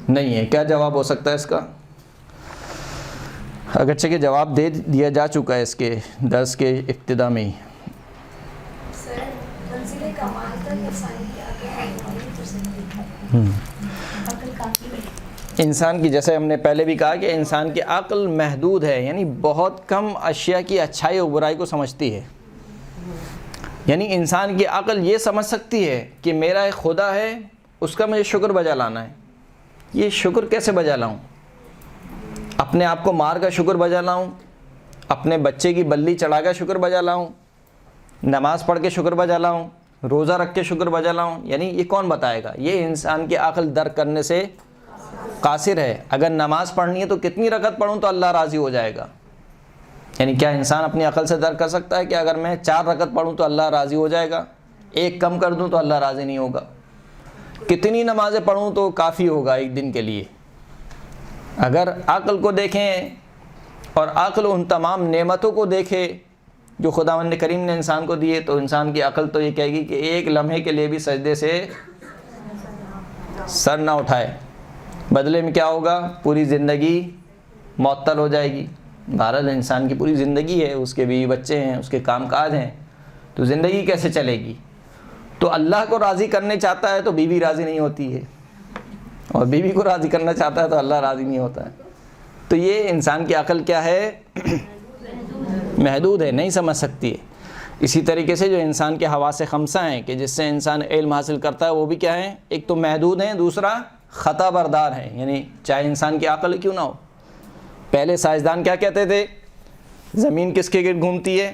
نہیں ہے۔ کیا جواب ہو سکتا ہے اس کا؟ اگرچہ کہ جواب دے دیا جا چکا ہے اس کے درس کے ابتدا میں ہی۔ انسان کی، جیسے ہم نے پہلے بھی کہا کہ انسان کی عقل محدود ہے، یعنی بہت کم اشیاء کی اچھائی اور برائی کو سمجھتی ہے۔ یعنی انسان کی عقل یہ سمجھ سکتی ہے کہ میرا ایک خدا ہے، اس کا مجھے شکر بجا لانا ہے۔ یہ شکر کیسے بجا لاؤں؟ اپنے آپ کو مار کا شکر بجا لاؤں، اپنے بچے کی بلی چڑھا کر شکر بجا لاؤں، نماز پڑھ کے شکر بجا لاؤں، روزہ رکھ کے شکر بجا لاؤں؟ یعنی یہ کون بتائے گا؟ یہ انسان کی عقل درک کرنے سے قاصر ہے۔ اگر نماز پڑھنی ہے تو کتنی رکعت پڑھوں تو اللہ راضی ہو جائے گا؟ یعنی کیا انسان اپنی عقل سے درک کر سکتا ہے کہ اگر میں 4 رکعت پڑھوں تو اللہ راضی ہو جائے گا، 1 کم کر دوں تو اللہ راضی نہیں ہوگا؟ کتنی نمازیں پڑھوں تو کافی ہوگا ایک دن کے لیے؟ اگر عقل کو دیکھیں اور عقل ان تمام نعمتوں کو دیکھے جو خداوند کریم نے انسان کو دیے، تو انسان کی عقل تو یہ کہے گی کہ ایک لمحے کے لیے بھی سجدے سے سر نہ اٹھائے، بدلے میں کیا ہوگا؟ پوری زندگی معطل ہو جائے گی۔ بہرحال انسان کی پوری زندگی ہے، اس کے بیوی بچے ہیں، اس کے کام کاج ہیں، تو زندگی کیسے چلے گی؟ تو اللہ کو راضی کرنے چاہتا ہے تو بیوی راضی نہیں ہوتی ہے، اور بیوی کو راضی کرنا چاہتا ہے تو اللہ راضی نہیں ہوتا ہے۔ تو یہ انسان کی عقل کیا ہے؟ محدود ہے، نہیں سمجھ سکتی ہے۔ اسی طریقے سے جو انسان کے حواس خمسہ ہیں کہ جس سے انسان علم حاصل کرتا ہے، وہ بھی کیا ہیں؟ ایک تو محدود ہیں، دوسرا خطا بردار ہیں۔ یعنی چاہے انسان کی عقل کیوں نہ ہو۔ پہلے سائنسدان کیا کہتے تھے؟ زمین کس کے گرد گھومتی ہے؟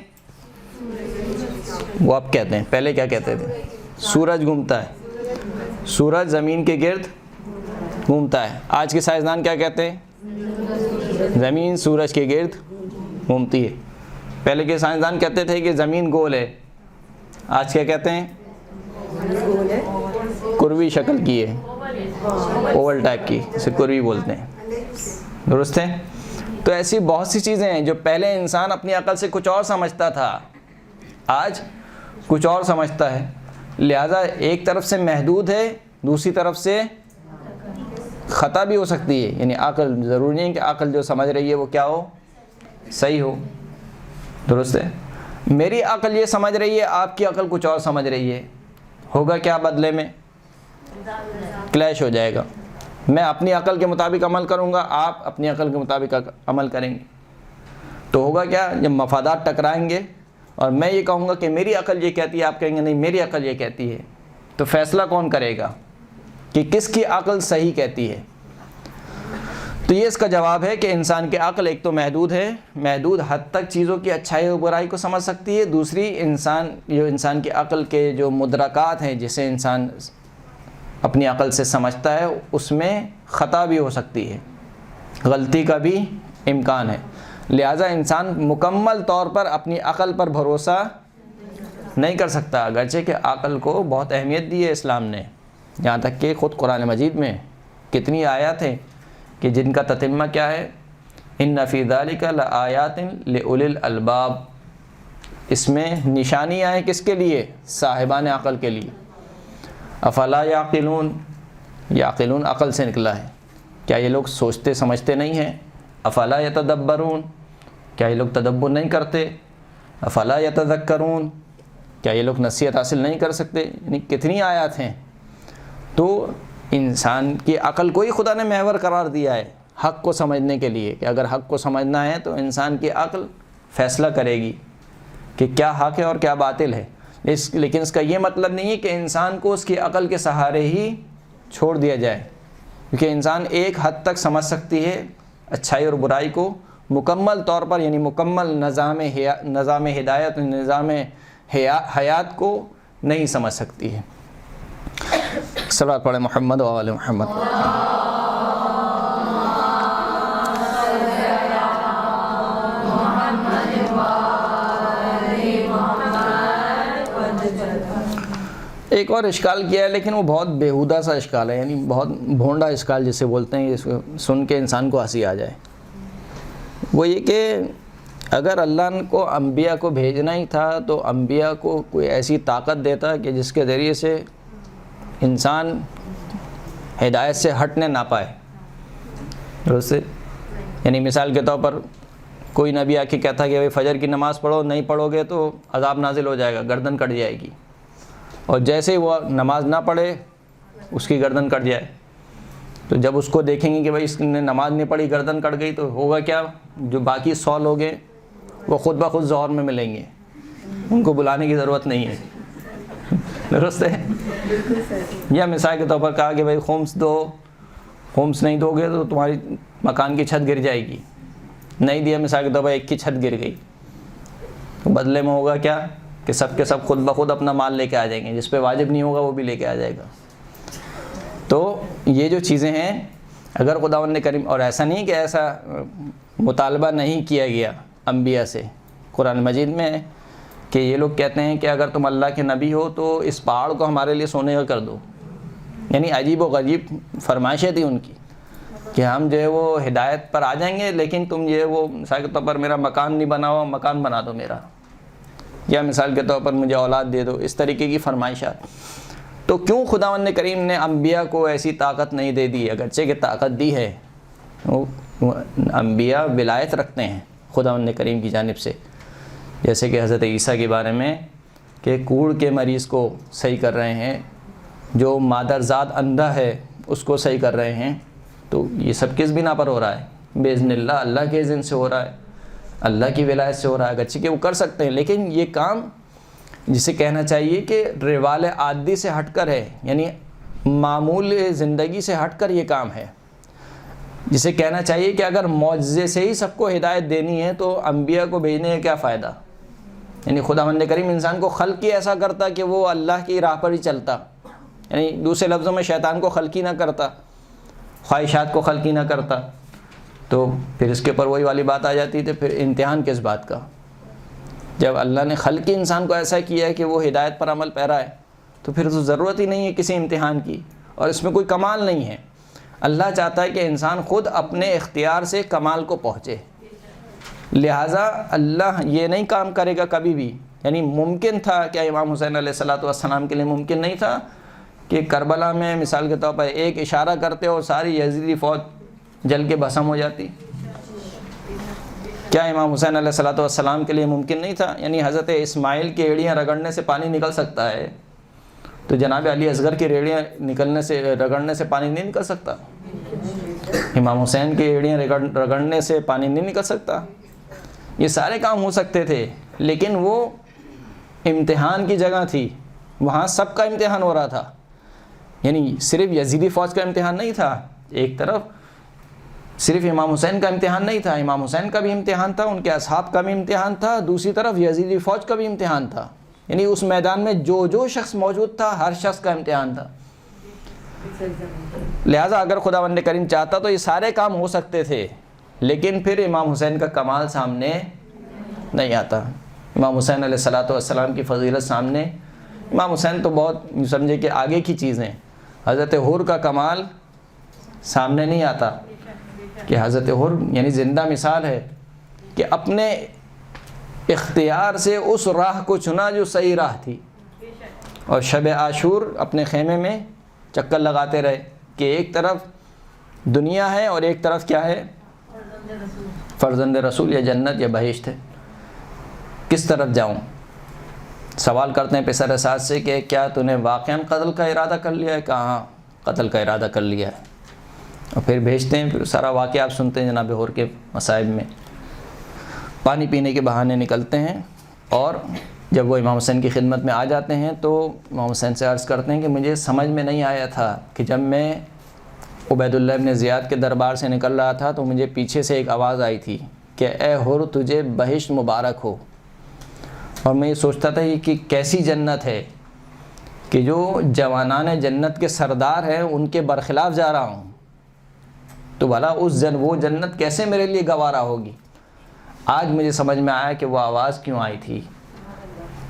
وہ اب کہتے ہیں، پہلے کیا کہتے تھے؟ سورج گھومتا ہے، سورج زمین کے گرد گھومتا ہے۔ آج کے سائنسدان کیا کہتے ہیں؟ زمین سورج کے گرد گھومتی ہے۔ پہلے کے سائنسدان کہتے تھے کہ زمین گول ہے، آج کیا کہتے ہیں؟ کروی شکل کی ہے، اوول ٹائپ کی، اسے کروی بولتے ہیں، درست ہے؟ تو ایسی بہت سی چیزیں ہیں جو پہلے انسان اپنی عقل سے کچھ اور سمجھتا تھا، آج کچھ اور سمجھتا ہے۔ لہذا ایک طرف سے محدود ہے، دوسری طرف سے خطا بھی ہو سکتی ہے، یعنی عقل ضروری نہیں کہ عقل جو سمجھ رہی ہے وہ کیا ہو، صحیح ہو، درست ہے. میری عقل یہ سمجھ رہی ہے، آپ کی عقل کچھ اور سمجھ رہی ہے، ہوگا کیا بدلے میں؟ کلیش ہو جائے گا. میں اپنی عقل کے مطابق عمل کروں گا، آپ اپنی عقل کے مطابق عمل کریں گے، تو ہوگا کیا؟ جب مفادات ٹکرائیں گے اور میں یہ کہوں گا کہ میری عقل یہ کہتی ہے، آپ کہیں گے نہیں میری عقل یہ کہتی ہے، تو فیصلہ کون کرے گا کہ کس کی عقل صحیح کہتی ہے؟ تو یہ اس کا جواب ہے کہ انسان کی عقل ایک تو محدود ہے، محدود حد تک چیزوں کی اچھائی اور برائی کو سمجھ سکتی ہے. دوسری انسان کی عقل کے جو مدرکات ہیں جسے انسان اپنی عقل سے سمجھتا ہے اس میں خطا بھی ہو سکتی ہے، غلطی کا بھی امکان ہے. لہٰذا انسان مکمل طور پر اپنی عقل پر بھروسہ نہیں کر سکتا، اگرچہ کہ عقل کو بہت اہمیت دی ہے اسلام نے، یہاں تک کہ خود قرآن مجید میں کتنی آیات ہیں کہ جن کا تتمہ کیا ہے، ان فی ذلک لآیات لأولی الالباب، اس میں نشانیاں ہیں کس کے لیے؟ صاحبان عقل کے لیے. افلا یعقلون، یعقلون عقل سے نکلا ہے، کیا یہ لوگ سوچتے سمجھتے نہیں ہیں؟ افلا یتدبرون، کیا یہ لوگ تدبر نہیں کرتے؟ افلا یتذکرون، کیا یہ لوگ نصیحت حاصل نہیں کر سکتے؟ یعنی کتنی آیات ہیں. تو انسان کی عقل کو ہی خدا نے محور قرار دیا ہے حق کو سمجھنے کے لیے، کہ اگر حق کو سمجھنا ہے تو انسان کی عقل فیصلہ کرے گی کہ کیا حق ہے اور کیا باطل ہے. لیکن اس کا یہ مطلب نہیں ہے کہ انسان کو اس کی عقل کے سہارے ہی چھوڑ دیا جائے، کیونکہ انسان ایک حد تک سمجھ سکتی ہے اچھائی اور برائی کو، مکمل طور پر یعنی مکمل نظام ہدایت، نظام حیات کو نہیں سمجھ سکتی ہے. صلوات پڑھیں محمد و آل محمد. ایک اور اشکال کیا ہے، لیکن وہ بہت بیہودہ سا اشکال ہے، یعنی بہت بھونڈا اشکال جسے بولتے ہیں، اس کو سن کے انسان کو ہنسی آ جائے. وہ یہ کہ اگر اللہ کو انبیاء کو بھیجنا ہی تھا تو انبیاء کو کوئی ایسی طاقت دیتا کہ جس کے ذریعے سے انسان ہدایت سے ہٹنے نہ پائے. درست ہے؟ یعنی مثال کے طور پر کوئی نبی آ کے کہتا کہ بھائی فجر کی نماز پڑھو، نہیں پڑھو گے تو عذاب نازل ہو جائے گا، گردن کٹ جائے گی، اور جیسے ہی وہ نماز نہ پڑھے اس کی گردن کٹ جائے، تو جب اس کو دیکھیں گے کہ بھائی اس نے نماز نہیں پڑھی گردن کٹ گئی، تو ہوگا کیا؟ جو باقی 100 لوگ ہیں وہ خود بخود ظہر میں ملیں گے، ان کو بلانے کی ضرورت نہیں ہے. درست ہے؟ یا مثال کے طور پر کہا کہ بھائی خمس دو، خمس نہیں دو گے تو تمہاری مکان کی چھت گر جائے گی، نہیں دیا مثال کے طور پر ایک کی چھت گر گئی، تو بدلے میں ہوگا کیا کہ سب کے سب خود بخود اپنا مال لے کے آ جائیں گے، جس پہ واجب نہیں ہوگا وہ بھی لے کے آ جائے گا. تو یہ جو چیزیں ہیں اگر خداوند نے کریم، اور ایسا نہیں کہ ایسا مطالبہ نہیں کیا گیا انبیاء سے، قرآن مجید میں کہ یہ لوگ کہتے ہیں کہ اگر تم اللہ کے نبی ہو تو اس پہاڑ کو ہمارے لیے سونے کا کر دو. یعنی عجیب و غریب فرمائشیں تھی ان کی کہ ہم جو ہے وہ ہدایت پر آ جائیں گے، لیکن تم یہ وہ مثال کے طور پر میرا مکان نہیں بنا ہوا، مکان بنا دو میرا، یا مثال کے طور پر مجھے اولاد دے دو، اس طریقے کی فرمائشات. تو کیوں خداوند کریم نے انبیاء کو ایسی طاقت نہیں دے دی؟ اگرچہ کہ طاقت دی ہے، انبیاء ولایت رکھتے ہیں خداوند کریم کی جانب سے، جیسے کہ حضرت عیسیٰ کے بارے میں کہ کوڑ کے مریض کو صحیح کر رہے ہیں، جو مادرزاد اندھا ہے اس کو صحیح کر رہے ہیں. تو یہ سب کس بنا پر ہو رہا ہے؟ باذن اللہ کے اذن سے ہو رہا ہے، اللہ کی ولایت سے ہو رہا ہے. اگرچہ کہ وہ کر سکتے ہیں، لیکن یہ کام جسے کہنا چاہیے کہ روال عادی سے ہٹ کر ہے، یعنی معمول زندگی سے ہٹ کر یہ کام ہے، جسے کہنا چاہیے کہ اگر معجزے سے ہی سب کو ہدایت دینی ہے تو انبیاء کو بھیجنے کا کیا فائدہ؟ یعنی خداوند کریم انسان کو خلق ہی ایسا کرتا کہ وہ اللہ کی راہ پر ہی چلتا، یعنی دوسرے لفظوں میں شیطان کو خلق ہی نہ کرتا، خواہشات کو خلق ہی نہ کرتا، تو پھر اس کے اوپر وہی والی بات آ جاتی تھی، پھر امتحان کس بات کا؟ جب اللہ نے خلق انسان کو ایسا کیا ہے کہ وہ ہدایت پر عمل پیرا ہے، تو پھر تو ضرورت ہی نہیں ہے کسی امتحان کی، اور اس میں کوئی کمال نہیں ہے. اللہ چاہتا ہے کہ انسان خود اپنے اختیار سے کمال کو پہنچے، لہٰذا اللہ یہ نہیں کام کرے گا کبھی بھی. یعنی ممکن تھا کہ امام حسین علیہ الصلوۃ والسلام کے لیے ممکن نہیں تھا کہ کربلا میں مثال کے طور پر ایک اشارہ کرتے اور ساری یزیدی فوج جل کے بھسم ہو جاتی؟ کیا امام حسین علیہ الصلوۃ والسلام کے لیے ممکن نہیں تھا؟ یعنی حضرت اسماعیل کی ایڑیاں رگڑنے سے پانی نکل سکتا ہے تو جناب علی اصغر کی ایڑیاں رگڑنے سے پانی نہیں نکل سکتا؟ امام حسین کی ایڑیاں رگڑنے سے پانی نہیں نکل سکتا؟ یہ سارے کام ہو سکتے تھے، لیکن وہ امتحان کی جگہ تھی، وہاں سب کا امتحان ہو رہا تھا، یعنی صرف یزیدی فوج کا امتحان نہیں تھا، ایک طرف صرف امام حسین کا امتحان نہیں تھا، امام حسین کا بھی امتحان تھا، ان کے اصحاب کا بھی امتحان تھا، دوسری طرف یزیدی فوج کا بھی امتحان تھا، یعنی اس میدان میں جو شخص موجود تھا ہر شخص کا امتحان تھا۔ لہٰذا اگر خداوند کریم چاہتا تو یہ سارے کام ہو سکتے تھے، لیکن پھر امام حسین کا کمال سامنے نہیں آتا، امام حسین علیہ الصلوۃ والسلام کی فضیلت سامنے، امام حسین تو بہت سمجھے کہ آگے کی چیزیں، حضرت حر کا کمال سامنے نہیں آتا کہ حضرت حر یعنی زندہ مثال ہے کہ اپنے اختیار سے اس راہ کو چنا جو صحیح راہ تھی، اور شب عاشور اپنے خیمے میں چکر لگاتے رہے کہ ایک طرف دنیا ہے اور ایک طرف کیا ہے؟ فرزند رسول، یا جنت یا بہشت ہے، کس طرف جاؤں؟ سوال کرتے ہیں پسر اساد سے کہ کیا تو نے واقعاً قتل کا ارادہ کر لیا ہے؟ کہاں قتل کا ارادہ کر لیا ہے، اور پھر بھیجتے ہیں، پھر سارا واقعہ آپ سنتے ہیں جناب حر کے مصائب میں، پانی پینے کے بہانے نکلتے ہیں، اور جب وہ امام حسین کی خدمت میں آ جاتے ہیں تو امام حسین سے عرض کرتے ہیں کہ مجھے سمجھ میں نہیں آیا تھا کہ جب میں عبید اللہ ابن زیاد کے دربار سے نکل رہا تھا تو مجھے پیچھے سے ایک آواز آئی تھی کہ اے حر تجھے بہشت مبارک ہو، اور میں یہ سوچتا تھا کہ کیسی جنت ہے کہ جو جوانان جنت کے سردار ہیں ان کے برخلاف جا رہا ہوں، تو بھلا وہ جنت کیسے میرے لیے گوارا ہوگی۔ آج مجھے سمجھ میں آیا کہ وہ آواز کیوں آئی تھی،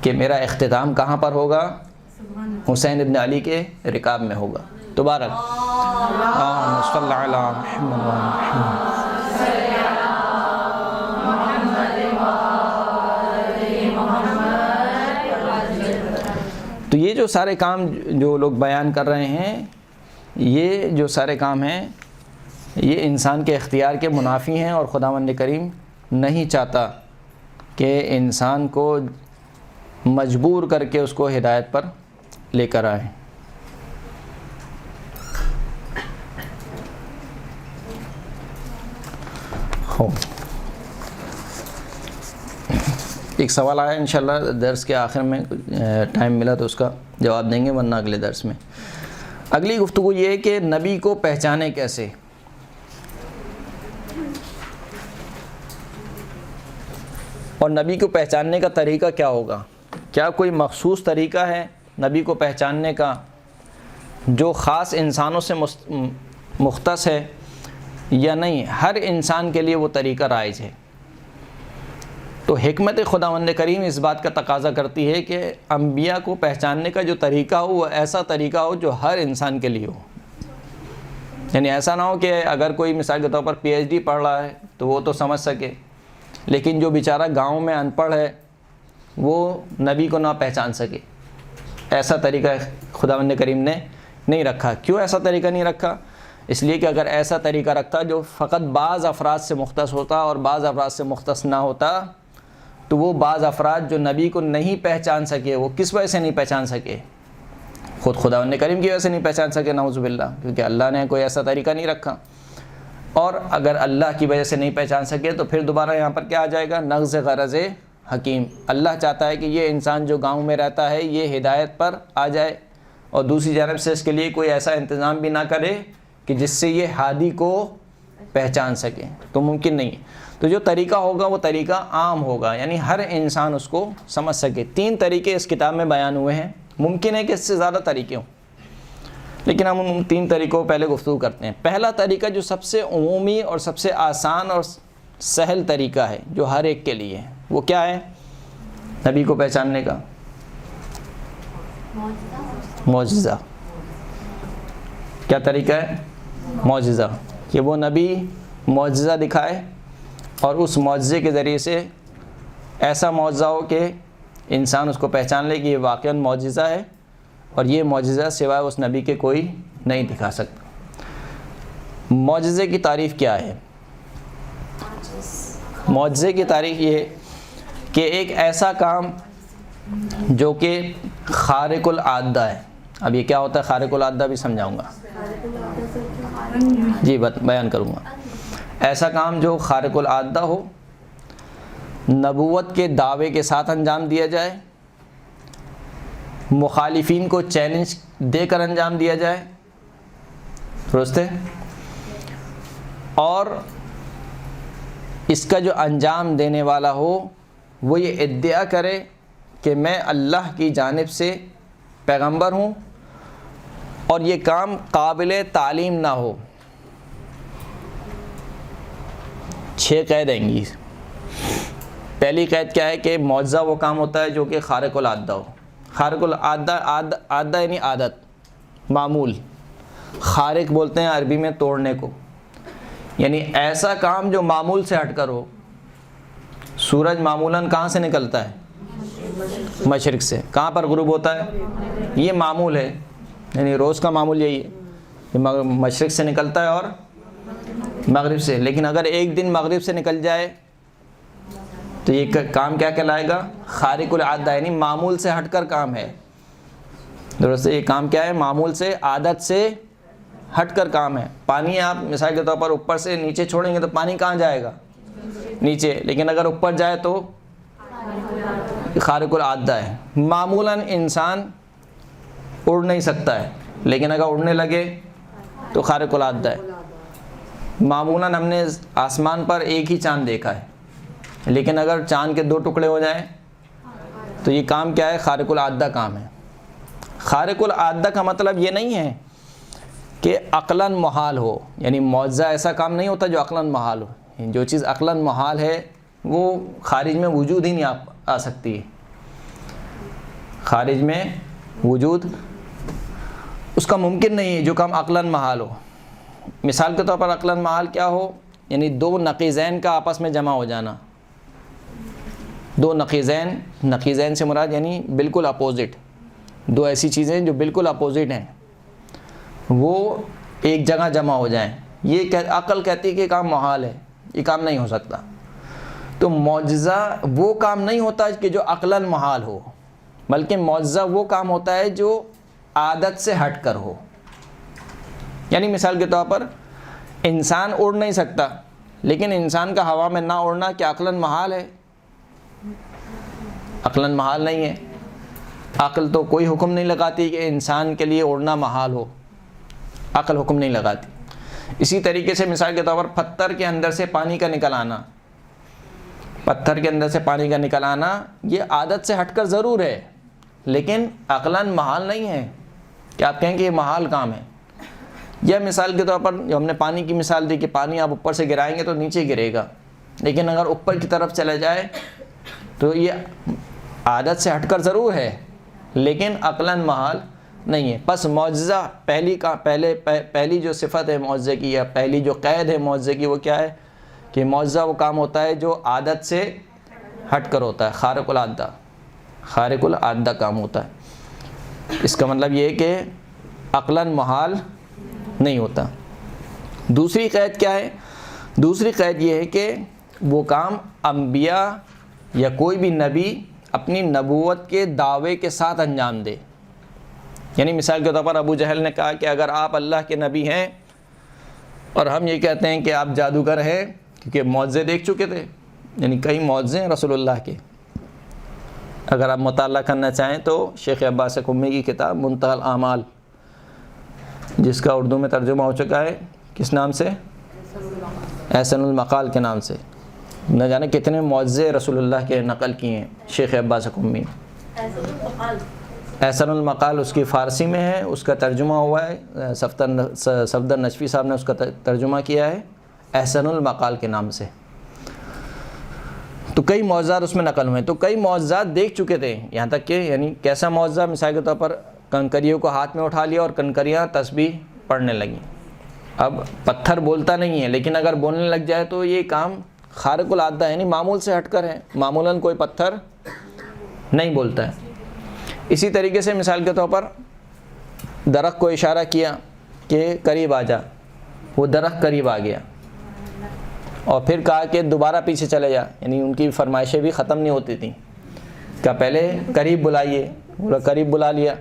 کہ میرا اختتام کہاں پر ہوگا؟ حسین ابن علی کے رکاب میں ہوگا۔ تبارک اللہم صلی علی محمد و محمد۔ تو یہ جو سارے کام جو لوگ بیان کر رہے ہیں، یہ جو سارے کام ہیں یہ انسان کے اختیار کے منافی ہیں، اور خداوند کریم نہیں چاہتا کہ انسان کو مجبور کر کے اس کو ہدایت پر لے کر آئے۔ ایک سوال آیا، انشاءاللہ درس کے آخر میں ٹائم ملا تو اس کا جواب دیں گے، ورنہ اگلے درس میں۔ اگلی گفتگو یہ ہے کہ نبی کو پہچانے کیسے؟ اور نبی کو پہچاننے کا طریقہ کیا ہوگا؟ کیا کوئی مخصوص طریقہ ہے نبی کو پہچاننے کا جو خاص انسانوں سے مختص ہے، یا نہیں ہر انسان کے لیے وہ طریقہ رائج ہے؟ تو حکمت خداوند کریم اس بات کا تقاضا کرتی ہے کہ انبیاء کو پہچاننے کا جو طریقہ ہو وہ ایسا طریقہ ہو جو ہر انسان کے لیے ہو، یعنی ایسا نہ ہو کہ اگر کوئی مثال کے طور پر پی ایچ ڈی پڑھ رہا ہے تو وہ تو سمجھ سکے، لیکن جو بیچارہ گاؤں میں ان پڑھ ہے وہ نبی کو نہ پہچان سکے۔ ایسا طریقہ خداوند کریم نے نہیں رکھا۔ کیوں ایسا طریقہ نہیں رکھا؟ اس لیے کہ اگر ایسا طریقہ رکھتا جو فقط بعض افراد سے مختص ہوتا اور بعض افراد سے مختص نہ ہوتا، تو وہ بعض افراد جو نبی کو نہیں پہچان سکے، وہ کس وجہ سے نہیں پہچان سکے؟ خود خداوند کریم کی وجہ سے نہیں پہچان سکے، نعوذ باللہ، کیونکہ اللہ نے کوئی ایسا طریقہ نہیں رکھا۔ اور اگر اللہ کی وجہ سے نہیں پہچان سکے تو پھر دوبارہ یہاں پر کیا آ جائے گا؟ نغز غرض حکیم۔ اللہ چاہتا ہے کہ یہ انسان جو گاؤں میں رہتا ہے یہ ہدایت پر آ جائے، اور دوسری جانب سے اس کے لیے کوئی ایسا انتظام بھی نہ کرے کہ جس سے یہ ہادی کو پہچان سکے، تو ممکن نہیں۔ تو جو طریقہ ہوگا وہ طریقہ عام ہوگا، یعنی ہر انسان اس کو سمجھ سکے۔ 3 طریقے اس کتاب میں بیان ہوئے ہیں، ممکن ہے کہ اس سے زیادہ طریقے ہوں، لیکن ہم ان 3 طریقوں کو پہلے گفتگو کرتے ہیں۔ پہلا طریقہ جو سب سے عمومی اور سب سے آسان اور سہل طریقہ ہے جو ہر ایک کے لیے ہے، وہ کیا ہے نبی کو پہچاننے کا؟ معجزہ۔ کیا طریقہ ہے؟ معجزہ، کہ وہ نبی معجزہ دکھائے اور اس معجزے کے ذریعے سے ایسا معجزہ ہو کہ انسان اس کو پہچان لے کہ یہ واقعاً معجزہ ہے اور یہ معجزہ سوائے اس نبی کے کوئی نہیں دکھا سکتا۔ معجزے کی تعریف کیا ہے؟ معجزے کی تعریف یہ ہے کہ ایک ایسا کام جو کہ خارق العادہ ہے۔ اب یہ کیا ہوتا ہے خارق العادہ بھی سمجھاؤں گا، جی بیان کروں گا۔ ایسا کام جو خارق العادہ ہو، نبوت کے دعوے کے ساتھ انجام دیا جائے، مخالفین کو چیلنج دے کر انجام دیا جائے، درست ہے، اور اس کا جو انجام دینے والا ہو وہ یہ ادعا کرے کہ میں اللہ کی جانب سے پیغمبر ہوں، اور یہ کام قابل تعلیم نہ ہو۔ 6 قید آئیں گی۔ پہلی قید کیا ہے کہ معجزہ وہ کام ہوتا ہے جو کہ خارق العادہ ہو۔ خارق العادہ عادہ یعنی عادت، معمول، خارق بولتے ہیں عربی میں توڑنے کو، یعنی ایسا کام جو معمول سے ہٹ کر ہو۔ سورج معمولاً کہاں سے نکلتا ہے؟ مشرق سے۔ کہاں پر غروب ہوتا ہے؟ یہ معمول ہے، یعنی روز کا معمول یہی ہے کہ مشرق سے نکلتا ہے اور مغرب سے۔ لیکن اگر ایک دن مغرب سے نکل جائے تو یہ کام کیا کہلائے گا؟ خارق العادہ، یعنی معمول سے ہٹ کر کام ہے، درست ہے۔ یہ کام کیا ہے؟ معمول سے، عادت سے ہٹ کر کام ہے۔ پانی آپ مثال کے طور پر اوپر سے نیچے چھوڑیں گے تو پانی کہاں جائے گا؟ نیچے، لیکن اگر اوپر جائے تو خارق العادہ ہے۔ معمولاً انسان اڑ نہیں سکتا ہے، لیکن اگر اڑنے لگے تو خارق العادہ ہے۔ معمولاً ہم نے آسمان پر ایک ہی چاند دیکھا ہے، لیکن اگر چاند کے 2 ٹکڑے ہو جائیں تو یہ کام کیا ہے؟ خارق العادہ کام ہے۔ خارق العادہ کا مطلب یہ نہیں ہے کہ عقلاً محال ہو، یعنی معجزہ ایسا کام نہیں ہوتا جو عقلاً محال ہو۔ جو چیز عقلاً محال ہے وہ خارج میں وجود ہی نہیں آ سکتی ہے، خارج میں وجود اس کا ممکن نہیں ہے جو کام عقلاً محال ہو۔ مثال کے طور پر عقلاً محال کیا ہو؟ یعنی 2 نقیضین کا آپس میں جمع ہو جانا۔ 2 نقیضین سے مراد یعنی بالکل اپوزٹ، 2 ایسی چیزیں جو بالکل اپوزٹ ہیں وہ ایک جگہ جمع ہو جائیں، یہ عقل کہتی ہے کہ کام محال ہے، یہ کام نہیں ہو سکتا۔ تو معجزہ وہ کام نہیں ہوتا کہ جو عقلاً محال ہو، بلکہ معجزہ وہ کام ہوتا ہے جو عادت سے ہٹ کر ہو۔ یعنی مثال کے طور پر انسان اڑ نہیں سکتا، لیکن انسان کا ہوا میں نہ اڑنا کیا عقلاً محال ہے؟ عقلاً محال نہیں ہے۔ عقل تو کوئی حکم نہیں لگاتی کہ انسان کے لیے اڑنا محال ہو، عقل حکم نہیں لگاتی۔ اسی طریقے سے مثال کے طور پر پتھر کے اندر سے پانی کا نکل آنا، پتھر کے اندر سے پانی کا نکل آنا یہ عادت سے ہٹ کر ضرور ہے، لیکن عقلاً محال نہیں ہے کہ آپ کہیں کہ یہ محال کام ہے۔ یا مثال کے طور پر جو ہم نے پانی کی مثال دی کہ پانی آپ اوپر سے گرائیں گے تو نیچے گرے گا، لیکن اگر اوپر کی طرف چلا جائے تو یہ عادت سے ہٹ کر ضرور ہے، لیکن عقلاً محال نہیں ہے۔ پس معجزہ پہلی جو صفت ہے معجزے کی، یا پہلی جو قید ہے معجزے کی، وہ کیا ہے؟ کہ معجزہ وہ کام ہوتا ہے جو عادت سے ہٹ کر ہوتا ہے، خارق العادہ کام ہوتا ہے۔ اس کا مطلب یہ ہے کہ عقلاً محال نہیں ہوتا۔ دوسری قید کیا ہے؟ دوسری قید یہ ہے کہ وہ کام انبیاء یا کوئی بھی نبی اپنی نبوت کے دعوے کے ساتھ انجام دے۔ یعنی مثال کے طور پر ابو جہل نے کہا کہ اگر آپ اللہ کے نبی ہیں اور ہم یہ کہتے ہیں کہ آپ جادوگر ہیں، کیونکہ معجزے دیکھ چکے تھے، یعنی کئی معجزے ہیں رسول اللہ کے۔ اگر آپ مطالعہ کرنا چاہیں تو شیخ عباس قمی کی کتاب منتہی الاعمال، جس کا اردو میں ترجمہ ہو چکا ہے کس نام سے؟ احسن المقال کے نام سے، نہ جانے کتنے معجزے رسول اللہ کے نقل کیے ہیں شیخ عباس قمی۔ احسن المقال اس کی فارسی میں ہے، اس کا ترجمہ ہوا ہے، صفدر نجفی صاحب نے اس کا ترجمہ کیا ہے احسن المقال کے نام سے۔ تو کئی معجزات اس میں نقل ہوئے، تو کئی معجزات دیکھ چکے تھے، یہاں تک کہ یعنی کیسا معجزہ؟ مثال کے طور پر کنکریوں کو ہاتھ میں اٹھا لیا اور کنکریاں تسبیح پڑھنے لگیں۔ اب پتھر بولتا نہیں ہے، لیکن اگر بولنے لگ جائے تو یہ کام خارق العادہ ہے، یعنی معمول سے ہٹ کر ہے، معمولاً کوئی پتھر نہیں بولتا ہے۔ اسی طریقے سے مثال کے طور پر درخت کو اشارہ کیا کہ قریب آ جا، وہ درخت قریب آ گیا، اور پھر کہا کہ دوبارہ پیچھے چلے جا، یعنی ان کی فرمائشیں بھی ختم نہیں ہوتی تھیں، کہ پہلے قریب بلائیے، بولا قریب بلا لیا،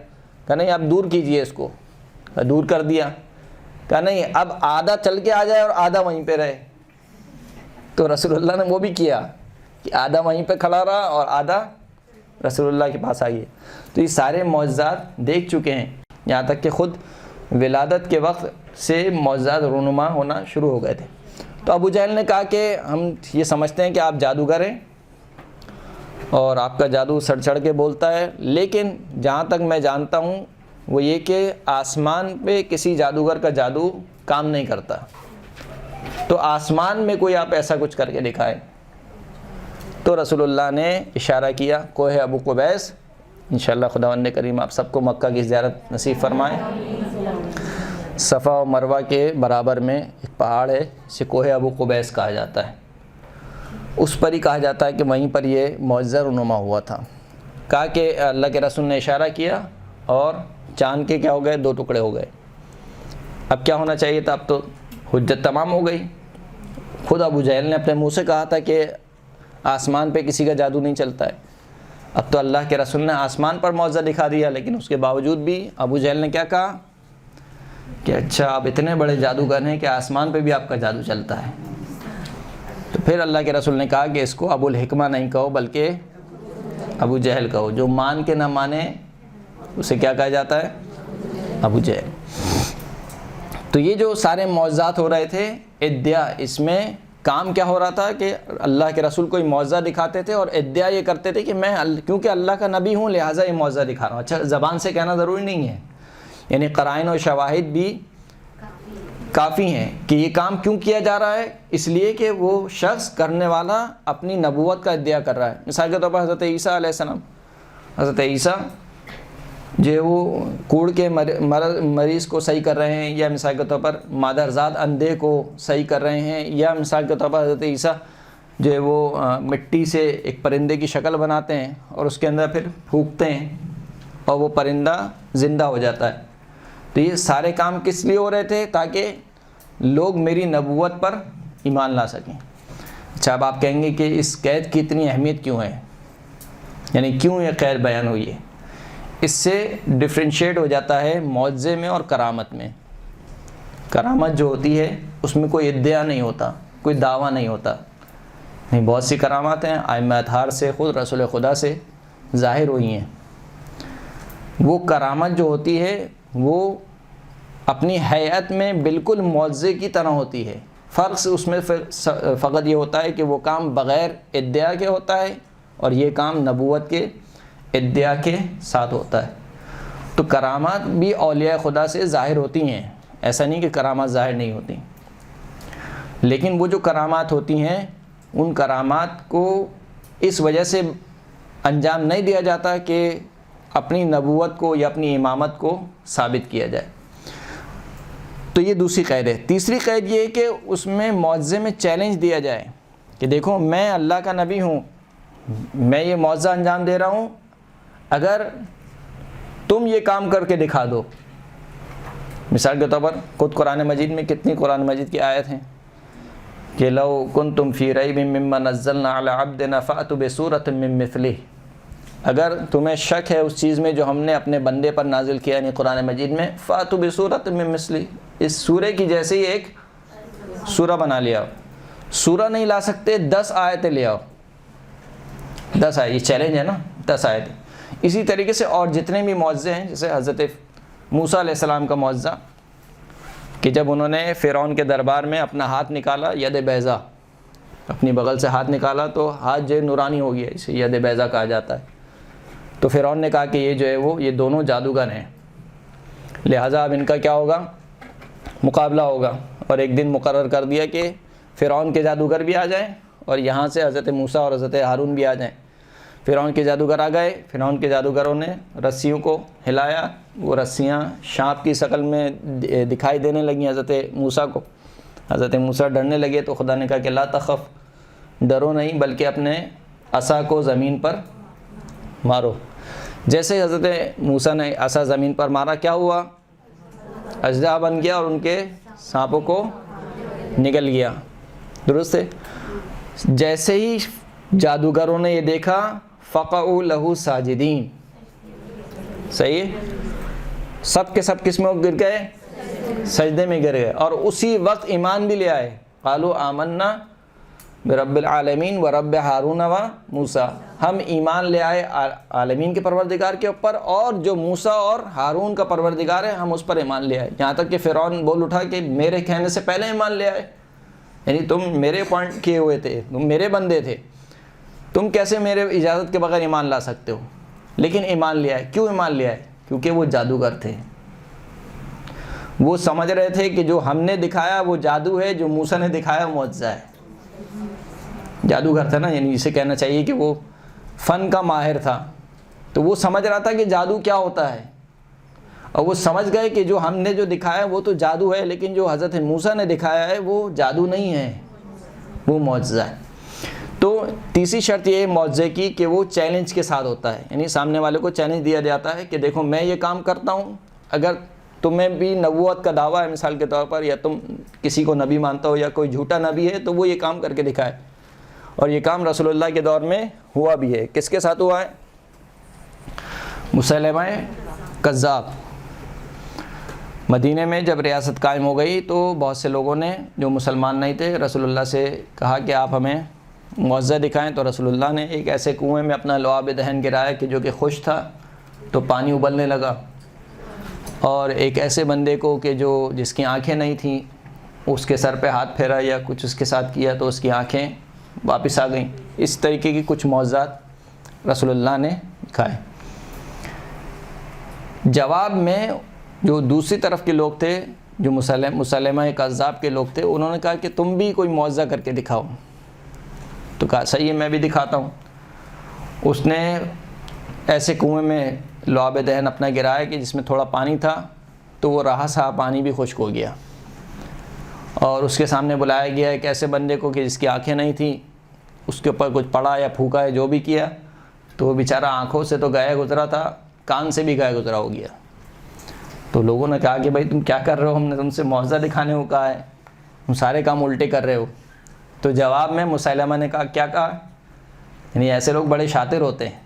کہا نہیں اب دور کیجئے اس کو، دور کر دیا، کہا نہیں اب آدھا چل کے آ جائے اور آدھا وہیں پہ رہے، تو رسول اللہ نے وہ بھی کیا کہ آدھا وہیں پہ کھڑا رہا اور آدھا رسول اللہ کے پاس آئیے۔ تو یہ سارے معجزات دیکھ چکے ہیں، یہاں تک کہ خود ولادت کے وقت سے معجزات رونما ہونا شروع ہو گئے تھے۔ تو ابو جہل نے کہا کہ ہم یہ سمجھتے ہیں کہ آپ جادوگر ہیں اور آپ کا جادو سڑ چڑھ کے بولتا ہے، لیکن جہاں تک میں جانتا ہوں وہ یہ کہ آسمان پہ کسی جادوگر کا جادو کام نہیں کرتا، تو آسمان میں کوئی آپ ایسا کچھ کر کے دکھائیں۔ تو رسول اللہ نے اشارہ کیا کوہ ابو قبیس، انشاءاللہ خداوند کریم آپ سب کو مکہ کی زیارت نصیب فرمائے۔ صفا و مروہ کے برابر میں ایک پہاڑ ہے جسے کوہ ابو قبیس کہا جاتا ہے، اس پر ہی کہا جاتا ہے کہ وہیں پر یہ معجزہ رونما ہوا تھا۔ کہا کہ اللہ کے رسول نے اشارہ کیا اور چاند کے کیا ہو گئے، 2 ٹکڑے ہو گئے۔ اب کیا ہونا چاہیے تھا، اب تو حجت تمام ہو گئی۔ خود ابو جہل نے اپنے منہ سے کہا تھا کہ آسمان پہ کسی کا جادو نہیں چلتا ہے، اب تو اللہ کے رسول نے آسمان پر معجزہ دکھا دیا، لیکن اس کے باوجود بھی ابو جہل نے کیا کہا کہ اچھا آپ اتنے بڑے جادوگر ہیں کہ آسمان پہ بھی آپ کا جادو چلتا ہے۔ تو پھر اللہ کے رسول نے کہا کہ اس کو ابو الحکمہ نہیں کہو بلکہ ابو جہل کہو، جو مان کے نہ مانے اسے کیا کہا جاتا ہے، ابو جہل۔ تو یہ جو سارے معجزات ہو رہے تھے ادعا، اس میں کام کیا ہو رہا تھا کہ اللہ کے رسول کوئی معجزہ دکھاتے تھے اور ادعا یہ کرتے تھے کہ میں کیونکہ اللہ کا نبی ہوں لہٰذا یہ معجزہ دکھا رہا ہوں۔ اچھا زبان سے کہنا ضروری نہیں ہے، یعنی قرائن و شواہد بھی کافی ہیں کہ یہ کام کیوں کیا جا رہا ہے، اس لیے کہ وہ شخص کرنے والا اپنی نبوت کا ادعا کر رہا ہے۔ مثال کے طور پر حضرت عیسیٰ علیہ السلام، حضرت عیسیٰ جو وہ کوڑ کے مریض کو صحیح کر رہے ہیں، یا مثال کے طور پر مادرزاد اندھے کو صحیح کر رہے ہیں، یا مثال کے طور پر حضرت عیسیٰ جو ہے وہ مٹی سے ایک پرندے کی شکل بناتے ہیں اور اس کے اندر پھر پھونکتے ہیں اور وہ پرندہ زندہ ہو جاتا ہے۔ تو یہ سارے کام کس لیے ہو رہے تھے، تاکہ لوگ میری نبوت پر ایمان لا سکیں۔ اچھا اب آپ کہیں گے کہ اس قید کی اتنی اہمیت کیوں ہے، یعنی کیوں یہ قید بیان ہوئی ہے؟ اس سے ڈفرینشیٹ ہو جاتا ہے معجزے میں اور کرامت میں۔ کرامت جو ہوتی ہے اس میں کوئی ادعا نہیں ہوتا، کوئی دعویٰ نہیں ہوتا، نہیں بہت سی کرامات ہیں ائمہ اطہار سے، خود رسول خدا سے ظاہر ہوئی ہیں۔ وہ کرامت جو ہوتی ہے وہ اپنی حیات میں بالکل معجزے کی طرح ہوتی ہے، فرق اس میں فقط یہ ہوتا ہے کہ وہ کام بغیر ادعا کے ہوتا ہے اور یہ کام نبوت کے ادعا کے ساتھ ہوتا ہے۔ تو کرامات بھی اولیاء خدا سے ظاہر ہوتی ہیں، ایسا نہیں کہ کرامات ظاہر نہیں ہوتی، لیکن وہ جو کرامات ہوتی ہیں ان کرامات کو اس وجہ سے انجام نہیں دیا جاتا کہ اپنی نبوت کو یا اپنی امامت کو ثابت کیا جائے۔ تو یہ دوسری قید ہے۔ تیسری قید یہ ہے کہ اس میں معجزے میں چیلنج دیا جائے کہ دیکھو میں اللہ کا نبی ہوں، میں یہ معجزہ انجام دے رہا ہوں، اگر تم یہ کام کر کے دکھا دو۔ مثال کے طور پر خود قرآن مجید میں کتنی قرآن مجید کی آیت ہیں کہ لو کنتم فی ریب مما نزلنا علی عبدنا فأتوا بسورۃ من مثلہ، اگر تمہیں شک ہے اس چیز میں جو ہم نے اپنے بندے پر نازل کیا یعنی قرآن مجید میں، فأتوا بسورۃ من مثلہ، اس سورہ کی جیسے ہی ایک سورہ بنا لیا۔ سورہ نہیں لا سکتے 10 آیتیں لے آؤ، 10 آیت، یہ چیلنج ہے نا، 10 آیتیں۔ اسی طریقے سے اور جتنے بھی معجزے ہیں، جیسے حضرت موسیٰ علیہ السلام کا معجزہ کہ جب انہوں نے فرعون کے دربار میں اپنا ہاتھ نکالا، ید بیضا، اپنی بغل سے ہاتھ نکالا تو ہاتھ جو نورانی ہو گیا، اسے ید بیضا کہا جاتا ہے۔ تو فرعون نے کہا کہ یہ جو ہے وہ یہ دونوں جادوگر ہیں، لہٰذا اب ان کا کیا ہوگا، مقابلہ ہوگا، اور ایک دن مقرر کر دیا کہ فرعون کے جادوگر بھی آ جائیں اور یہاں سے حضرت موسیٰ اور حضرت ہارون بھی آ جائیں۔ فرعون کے جادوگر آ گئے، فرعون کے جادوگروں نے رسیوں کو ہلایا، وہ رسیاں سانپ کی شکل میں دکھائی دینے لگیں حضرت موسیٰ کو۔ حضرت موسیٰ ڈرنے لگے تو خدا نے کہا کہ لا تخف، ڈرو نہیں بلکہ اپنے عصا کو زمین پر مارو۔ جیسے حضرت موسیٰ نے عصا زمین پر مارا، کیا ہوا اژدہا بن گیا اور ان کے سانپوں کو نگل گیا. درست ہے. جیسے ہی جادوگروں نے یہ دیکھا فقعوا لہ ساجدین. صحیح ہے. سب کے سب کس میں گر گئے؟ سجدے میں گر گئے. اور اسی وقت ایمان بھی لے آئے. قالوا آمنا برب العالمین و رب ہارون و موسیٰ. ہم ایمان لے آئے عالمین کے پروردگار کے اوپر اور جو موسیٰ اور ہارون کا پروردگار ہے ہم اس پر ایمان لے آئے. یہاں تک کہ فرعون بول اٹھا کہ میرے کہنے سے پہلے ایمان لے آئے. یعنی تم میرے پوائنٹ کیے ہوئے تھے, تم میرے بندے تھے, تم کیسے میرے اجازت کے بغیر ایمان لا سکتے ہو؟ لیکن ایمان لے آئے. کیوں ایمان لے آئے؟ کیونکہ وہ جادوگر تھے. وہ سمجھ رہے تھے کہ جو ہم نے دکھایا وہ جادو ہے, جو موسیٰ نے دکھایا معجزہ ہے. جادوگر تھا نا, یعنی اسے کہنا چاہیے کہ وہ فن کا ماہر تھا. تو وہ سمجھ رہا تھا کہ جادو کیا ہوتا ہے, اور وہ سمجھ گئے کہ جو ہم نے جو دکھایا وہ تو جادو ہے, لیکن جو حضرت موسیٰ نے دکھایا ہے وہ جادو نہیں ہے, وہ معجزہ ہے. تو تیسری شرط یہ ہے معجزے کی کہ وہ چیلنج کے ساتھ ہوتا ہے. یعنی سامنے والے کو چیلنج دیا جاتا ہے کہ دیکھو میں یہ کام کرتا ہوں, اگر تمہیں بھی نبوت کا دعویٰ ہے مثال کے طور پر, یا تم کسی کو نبی مانتا ہو یا کوئی جھوٹا نبی ہے, تو وہ یہ کام کر کے دکھائے. اور یہ کام رسول اللہ کے دور میں ہوا بھی ہے. کس کے ساتھ ہوا ہے؟ مسیلمہ کذاب. مدینہ میں جب ریاست قائم ہو گئی تو بہت سے لوگوں نے جو مسلمان نہیں تھے رسول اللہ سے کہا کہ آپ ہمیں معجزہ دکھائیں. تو رسول اللہ نے ایک ایسے کنویں میں اپنا لعاب دہن گرایا کہ جو کہ خشک تھا, تو پانی ابلنے لگا. اور ایک ایسے بندے کو کہ جس کی آنکھیں نہیں تھیں, اس کے سر پہ ہاتھ پھیرا یا کچھ اس کے ساتھ کیا تو اس کی آنکھیں واپس آ گئیں. اس طریقے کی کچھ معجزات رسول اللہ نے دکھائے. جواب میں جو دوسری طرف کے لوگ تھے, جو مسلمہ کذاب کے لوگ تھے, انہوں نے کہا کہ تم بھی کوئی معجزہ کر کے دکھاؤ. تو کہا صحیح ہے میں بھی دکھاتا ہوں. اس نے ایسے کنویں میں لعاب دہن اپنا گرایا کہ جس میں تھوڑا پانی تھا, تو وہ رہا سا پانی بھی خشک ہو گیا. اور اس کے سامنے بلایا گیا ایک ایسے بندے کو کہ جس کی آنکھیں نہیں تھیں, اس کے اوپر کچھ پڑا یا پھونکا ہے جو بھی کیا, تو وہ بیچارہ آنکھوں سے تو گیا گزرا تھا, کان سے بھی گیا گزرا ہو گیا. تو لوگوں نے کہا کہ بھائی تم کیا کر رہے ہو, ہم نے تم سے معجزہ دکھانے کو کہا ہے, تم سارے کام الٹے کر رہے ہو. تو جواب میں مسیلمہ نے کہا کیا کہا, یعنی ایسے لوگ بڑے شاطر ہوتے ہیں,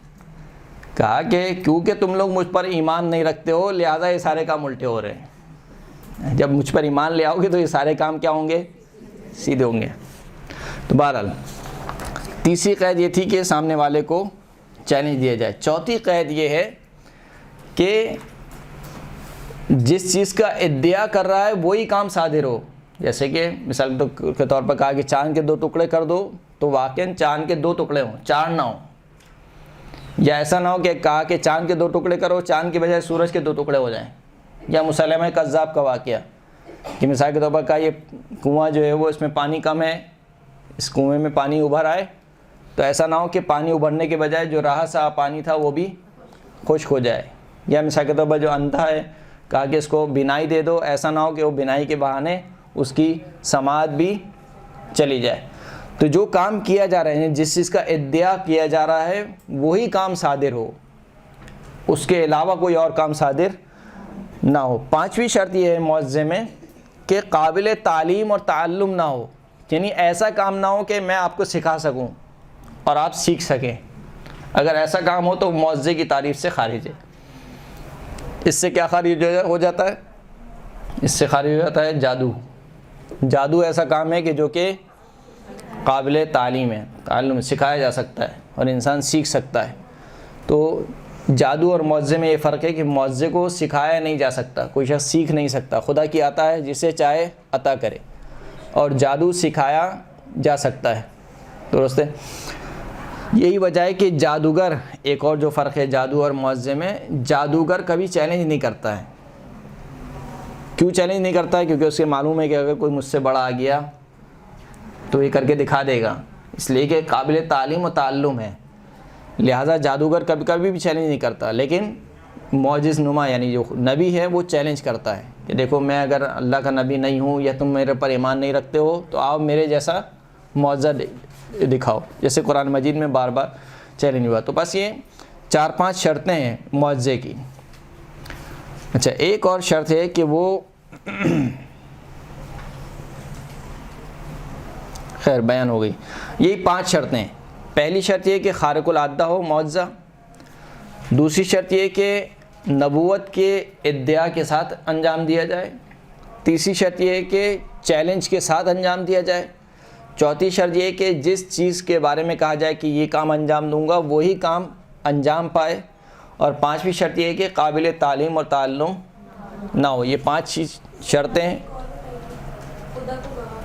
کہا کہ کیونکہ تم لوگ مجھ پر ایمان نہیں رکھتے ہو لہذا یہ سارے کام الٹے ہو رہے ہیں. جب مجھ پر ایمان لے آؤ گے تو یہ سارے کام کیا ہوں گے؟ سیدھے ہوں گے. تو بہرحال تیسری قید یہ تھی کہ سامنے والے کو چیلنج دیا جائے. چوتھی قید یہ ہے کہ جس چیز کا ادعا کر رہا ہے وہی کام صادر ہو. جیسے کہ مثال کے طور پر کہا کہ چاند کے 2 ٹکڑے کر دو, تو واقعاً چاند کے 2 ٹکڑے ہوں, 4 نہ ہوں. یا ایسا نہ ہو کہ کہا کہ چاند کے 2 ٹکڑے کرو, چاند کے بجائے سورج کے 2 ٹکڑے ہو جائیں. یا مسلمہ کذاب کا واقعہ کہ مثال کے طور پر کہا یہ کنواں جو ہے وہ اس میں پانی کم ہے, اس کنویں میں پانی ابھر آئے, تو ایسا نہ ہو کہ پانی ابھرنے کے بجائے جو رہا سا پانی تھا وہ بھی خشک ہو جائے. یا مثال کے طور پر جو اندھا ہے, کہا کہ اس کو بینائی دے دو, ایسا نہ ہو کہ وہ بینائی کے بہانے اس کی سماعت بھی چلی جائے. تو جو کام کیا جا رہا ہے, جس چیز کا ادعا کیا جا رہا ہے وہی کام صادر ہو, اس کے علاوہ کوئی اور کام صادر نہ ہو. 5ویں شرط یہ ہے معجزے میں کہ قابل تعلیم اور تعلم نہ ہو. یعنی ایسا کام نہ ہو کہ میں آپ کو سکھا سکوں اور آپ سیکھ سکیں. اگر ایسا کام ہو تو معجزے کی تعریف سے خارج ہے. اس سے کیا خارج ہو جاتا ہے؟ اس سے خارج ہو جاتا ہے جادو. جادو ایسا کام ہے کہ جو کہ قابل تعلیم ہے, تعلم سکھایا جا سکتا ہے اور انسان سیکھ سکتا ہے. تو جادو اور معجزے میں یہ فرق ہے کہ معجزے کو سکھایا نہیں جا سکتا, کوئی شخص سیکھ نہیں سکتا, خدا کی عطا ہے جسے چاہے عطا کرے. اور جادو سکھایا جا سکتا ہے. درست ہے. یہی وجہ ہے کہ جادوگر, ایک اور جو فرق ہے جادو اور معجزے میں, جادوگر کبھی چیلنج نہیں کرتا ہے. کیوں چیلنج نہیں کرتا ہے؟ کیونکہ اس کے معلوم ہے کہ اگر کوئی مجھ سے بڑا آ گیا تو یہ کر کے دکھا دے گا, اس لیے کہ قابل تعلیم و تعلم ہے. لہٰذا جادوگر کبھی بھی چیلنج نہیں کرتا. لیکن معجز نما یعنی جو نبی ہے وہ چیلنج کرتا ہے کہ دیکھو میں اگر اللہ کا نبی نہیں ہوں یا تم میرے پر ایمان نہیں رکھتے ہو تو آؤ میرے جیسا معجزہ دکھاؤ. جیسے قرآن مجید میں بار بار چیلنج ہوا. تو بس یہ 4-5 شرطیں ہیں معجزے کی. اچھا, ایک اور شرط ہے کہ وہ خیر بیان ہو گئی. یہی 5 شرطیں. پہلی شرط یہ کہ خارق العادہ ہو، معجزہ. دوسری شرط یہ کہ نبوت کے ادعا کے ساتھ انجام دیا جائے. تیسری شرط یہ کہ چیلنج کے ساتھ انجام دیا جائے. چوتھی شرط یہ کہ جس چیز کے بارے میں کہا جائے کہ یہ کام انجام دوں گا وہی کام انجام پائے. اور 5ویں شرط یہ ہے کہ قابل تعلیم اور تعلم نہ ہو. یہ 5 شرطیں. خدا کو گواہ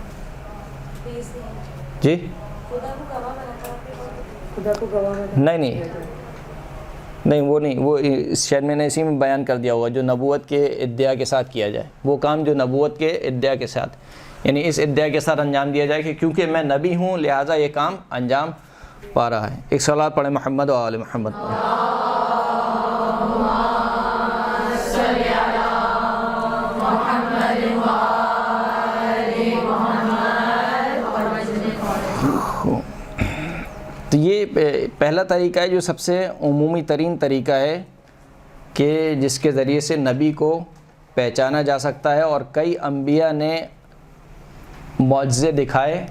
بھیج دیں. جی خدا کو گواہ بنا کر خدا کو گواہ نہیں وہ نہیں، وہ شاید میں نے اسی میں بیان کر دیا ہوگا. جو نبوت کے ادعا کے ساتھ کیا جائے، وہ کام جو نبوت کے ادعا کے ساتھ، یعنی اس ادعا کے ساتھ انجام دیا جائے کہ کیونکہ میں نبی ہوں لہٰذا یہ کام انجام پا رہا ہے. ایک صلوات پڑھیں محمد و آل محمد. تو یہ پہلا طریقہ ہے جو سب سے عمومی ترین طریقہ ہے کہ جس کے ذریعے سے نبی کو پہچانا جا سکتا ہے. اور کئی انبیاء نے معجزے دکھائے،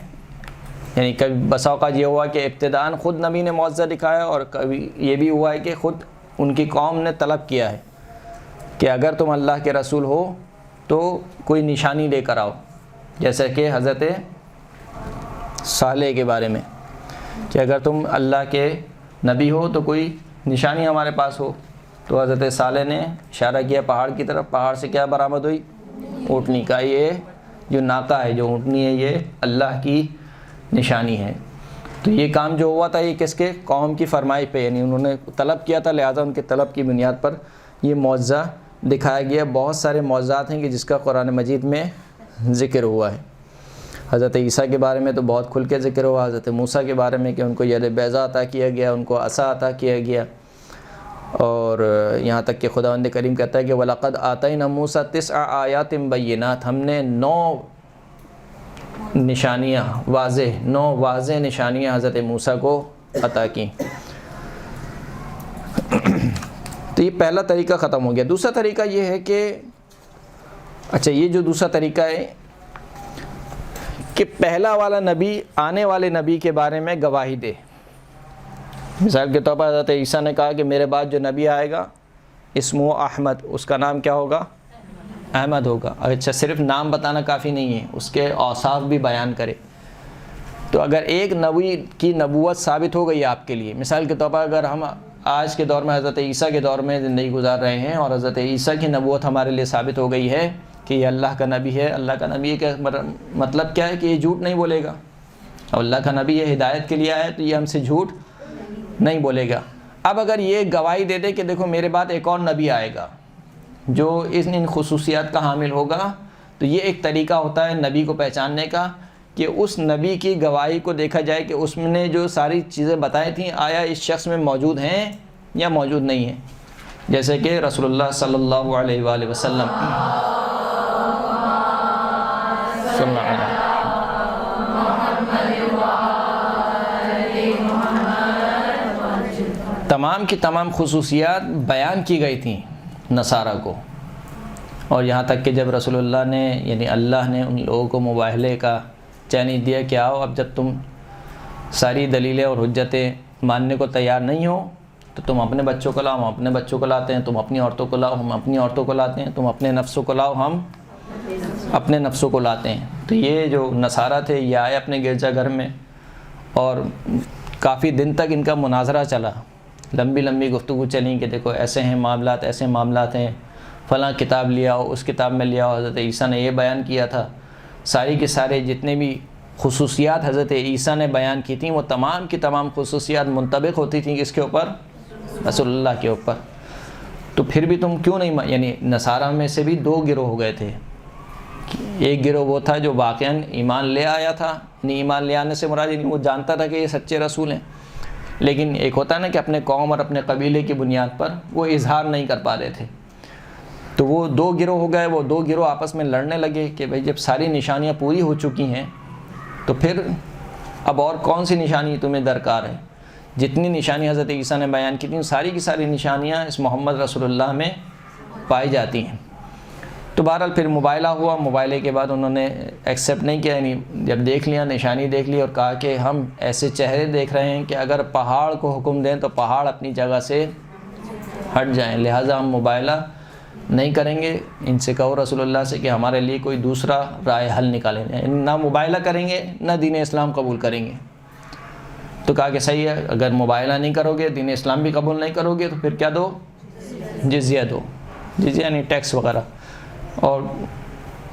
یعنی کبھی بسا اوقات یہ ہوا کہ ابتداءً خود نبی نے معجزہ دکھایا، اور کبھی یہ بھی ہوا ہے کہ خود ان کی قوم نے طلب کیا ہے کہ اگر تم اللہ کے رسول ہو تو کوئی نشانی لے کر آؤ. جیسا کہ حضرت صالح کے بارے میں کہ اگر تم اللہ کے نبی ہو تو کوئی نشانی ہمارے پاس ہو. تو حضرت صالح نے اشارہ کیا پہاڑ کی طرف. پہاڑ سے کیا برآمد ہوئی؟ اونٹنی کا. یہ جو ناقہ ہے، جو اونٹنی ہے، یہ اللہ کی نشانی ہے. تو یہ کام جو ہوا تھا یہ کس کے؟ قوم کی فرمائش پہ، یعنی انہوں نے طلب کیا تھا لہٰذا ان کے طلب کی بنیاد پر یہ معجزہ دکھایا گیا. بہت سارے معجزات ہیں کہ جس کا قرآن مجید میں ذکر ہوا ہے. حضرت عیسیٰ کے بارے میں تو بہت کھل کے ذکر ہوا. حضرت موسیٰ کے بارے میں کہ ان کو ید بیضا عطا کیا گیا، ان کو عصا عطا کیا گیا. اور یہاں تک کہ خداوند کریم کہتا ہے کہ وَلَقَدْ آتَيْنَا مُوسَىٰ 9 آیات بینات، ہم نے 9 نشانیاں واضح، 9 واضح نشانیاں حضرت موسیٰ کو عطا کی. تو یہ پہلا طریقہ ختم ہو گیا. دوسرا طریقہ یہ ہے کہ اچھا یہ جو دوسرا طریقہ ہے کہ پہلا والا نبی آنے والے نبی کے بارے میں گواہی دے. مثال کے طور پر حضرت عیسیٰ نے کہا کہ میرے بعد جو نبی آئے گا اسمہ احمد، اس کا نام کیا ہوگا؟ احمد ہوگا. اچھا صرف نام بتانا کافی نہیں ہے، اس کے اوصاف بھی بیان کرے. تو اگر ایک نبی کی نبوت ثابت ہو گئی آپ کے لیے، مثال کے طور پر اگر ہم آج کے دور میں حضرت عیسیٰ کے دور میں زندگی گزار رہے ہیں اور حضرت عیسیٰ کی نبوت ہمارے لیے ثابت ہو گئی ہے کہ یہ اللہ کا نبی ہے. اللہ کا نبی کا مطلب کیا ہے کہ یہ جھوٹ نہیں بولے گا. اور اللہ کا نبی یہ ہدایت کے لیے آیا ہے تو یہ ہم سے جھوٹ نہیں بولے گا. اب اگر یہ گواہی دے دے کہ دیکھو میرے بعد ایک اور نبی آئے گا جو ان خصوصیات کا حامل ہوگا، تو یہ ایک طریقہ ہوتا ہے نبی کو پہچاننے کا کہ اس نبی کی گواہی کو دیکھا جائے کہ اس نے جو ساری چیزیں بتائی تھیں آیا اس شخص میں موجود ہیں یا موجود نہیں ہیں. جیسے کہ رسول اللہ صلی اللہ علیہ وآلہ وسلم تمام کی تمام خصوصیات بیان کی گئی تھیں نصارہ کو. اور یہاں تک کہ جب رسول اللہ نے یعنی اللہ نے ان لوگوں کو مباہلے کا چیلنج دیا کہ آؤ اب جب تم ساری دلیلیں اور حجتیں ماننے کو تیار نہیں ہو تو تم اپنے بچوں کو لاؤ، ہم اپنے بچوں کو لاتے ہیں. تم اپنی عورتوں کو لاؤ، ہم اپنی عورتوں کو لاتے ہیں. تم اپنے نفسوں کو لاؤ، ہم اپنے نفسوں کو لاتے ہیں. تو یہ جو نصارہ تھے یہ آئے اپنے گرجا گھر میں اور کافی دن تک ان کا مناظرہ چلا. لمبی لمبی گفتگو چلیں کہ دیکھو ایسے ہیں معاملات، ایسے معاملات ہیں، فلاں کتاب لے آؤ، اس کتاب میں لے آؤ، حضرت عیسیٰ نے یہ بیان کیا تھا. ساری کے سارے جتنے بھی خصوصیات حضرت عیسیٰ نے بیان کی تھیں وہ تمام کی تمام خصوصیات منطبق ہوتی تھیں کس کے اوپر؟ رسول اللہ کے اوپر. تو پھر بھی تم کیوں نہیں یعنی نصارہ میں سے بھی 2 گروہ ہو گئے تھے. ایک گروہ وہ تھا جو واقعاً ایمان لے آیا تھا، یعنی ایمان لے آنے سے مراد وہ جانتا تھا کہ یہ سچے رسول ہیں، لیکن ایک ہوتا ہے نا کہ اپنے قوم اور اپنے قبیلے کی بنیاد پر وہ اظہار نہیں کر پا رہے تھے. تو وہ 2 گروہ ہو گئے. وہ 2 گروہ آپس میں لڑنے لگے کہ بھئی جب ساری نشانیاں پوری ہو چکی ہیں تو پھر اب اور کون سی نشانی تمہیں درکار ہے؟ جتنی نشانی حضرت عیسیٰ نے بیان کی تھیں ساری کی ساری نشانیاں اس محمد رسول اللہ میں پائی جاتی ہیں. تو بہرحال پھر مباہلہ ہوا، مباہلے کے بعد انہوں نے ایکسیپٹ نہیں کیا، یعنی جب دیکھ لیا، نشانی دیکھ لی اور کہا کہ ہم ایسے چہرے دیکھ رہے ہیں کہ اگر پہاڑ کو حکم دیں تو پہاڑ اپنی جگہ سے ہٹ جائیں، لہٰذا ہم مباہلہ نہیں کریں گے۔ ان سے کہو رسول اللہ سے کہ ہمارے لیے کوئی دوسرا رائے حل نکالیں، نہ مباہلہ کریں گے نہ دین اسلام قبول کریں گے۔ تو کہا کہ صحیح ہے، اگر مباہلہ نہیں کرو گے، دین اسلام بھی قبول نہیں کرو گے، تو پھر کیا دو؟ جزیہ دو، جزیہ یعنی ٹیکس وغیرہ۔ اور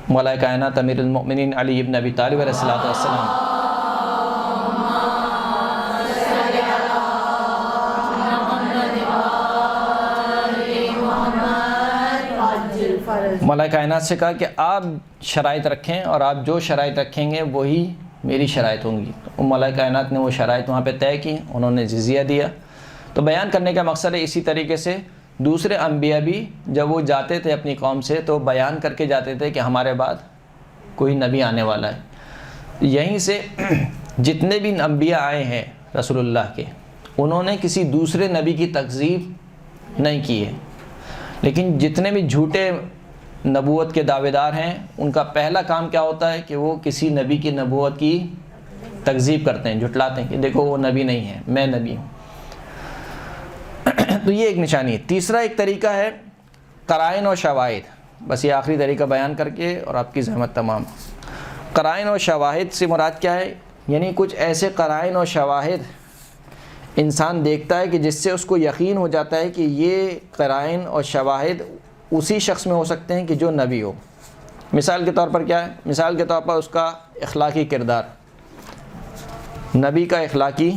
مولا کائنات امیر المؤمنین علی ابن ابی طالب علیہ الصلوۃ والسلام مولا کائنات سے کہا کہ آپ شرائط رکھیں اور آپ جو شرائط رکھیں گے وہی میری شرائط ہوں گی۔ تو مولا کائنات نے وہ شرائط وہاں پہ طے کی، انہوں نے جزیہ دیا۔ تو بیان کرنے کا مقصد ہے اسی طریقے سے دوسرے انبیاء بھی جب وہ جاتے تھے اپنی قوم سے تو بیان کر کے جاتے تھے کہ ہمارے بعد کوئی نبی آنے والا ہے۔ یہیں سے جتنے بھی انبیاء آئے ہیں رسول اللہ کے، انہوں نے کسی دوسرے نبی کی تکذیب نہیں کی ہے، لیکن جتنے بھی جھوٹے نبوت کے دعوے دار ہیں ان کا پہلا کام کیا ہوتا ہے کہ وہ کسی نبی کی نبوت کی تکذیب کرتے ہیں، جھٹلاتے ہیں کہ دیکھو وہ نبی نہیں ہے، میں نبی ہوں۔ تو یہ ایک نشانی ہے۔ تیسرا ایک طریقہ ہے قرائن و شواہد، بس یہ آخری طریقہ بیان کر کے اور آپ کی زحمت تمام۔ قرائن و شواہد سے مراد کیا ہے؟ یعنی کچھ ایسے قرائن و شواہد انسان دیکھتا ہے کہ جس سے اس کو یقین ہو جاتا ہے کہ یہ قرائن اور شواہد اسی شخص میں ہو سکتے ہیں کہ جو نبی ہو۔ مثال کے طور پر کیا ہے؟ مثال کے طور پر اس کا اخلاقی کردار، نبی کا اخلاقی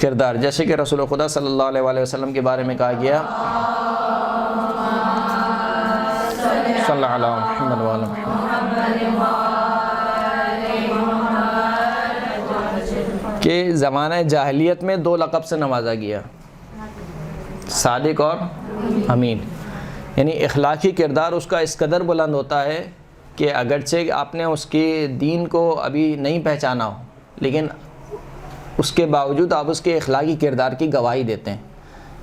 کردار، جیسے کہ رسول خدا صلی اللہ علیہ وآلہ وسلم کے بارے میں کہا گیا صلی اللہ علیہ محمد وآلہ محمد کہ زمانہ جاہلیت میں 2 لقب سے نوازا گیا، صادق اور امین۔ یعنی اخلاقی کردار اس کا اس قدر بلند ہوتا ہے کہ اگرچہ آپ نے اس کے دین کو ابھی نہیں پہچانا ہو، لیکن اس کے باوجود آپ اس کے اخلاقی کردار کی گواہی دیتے ہیں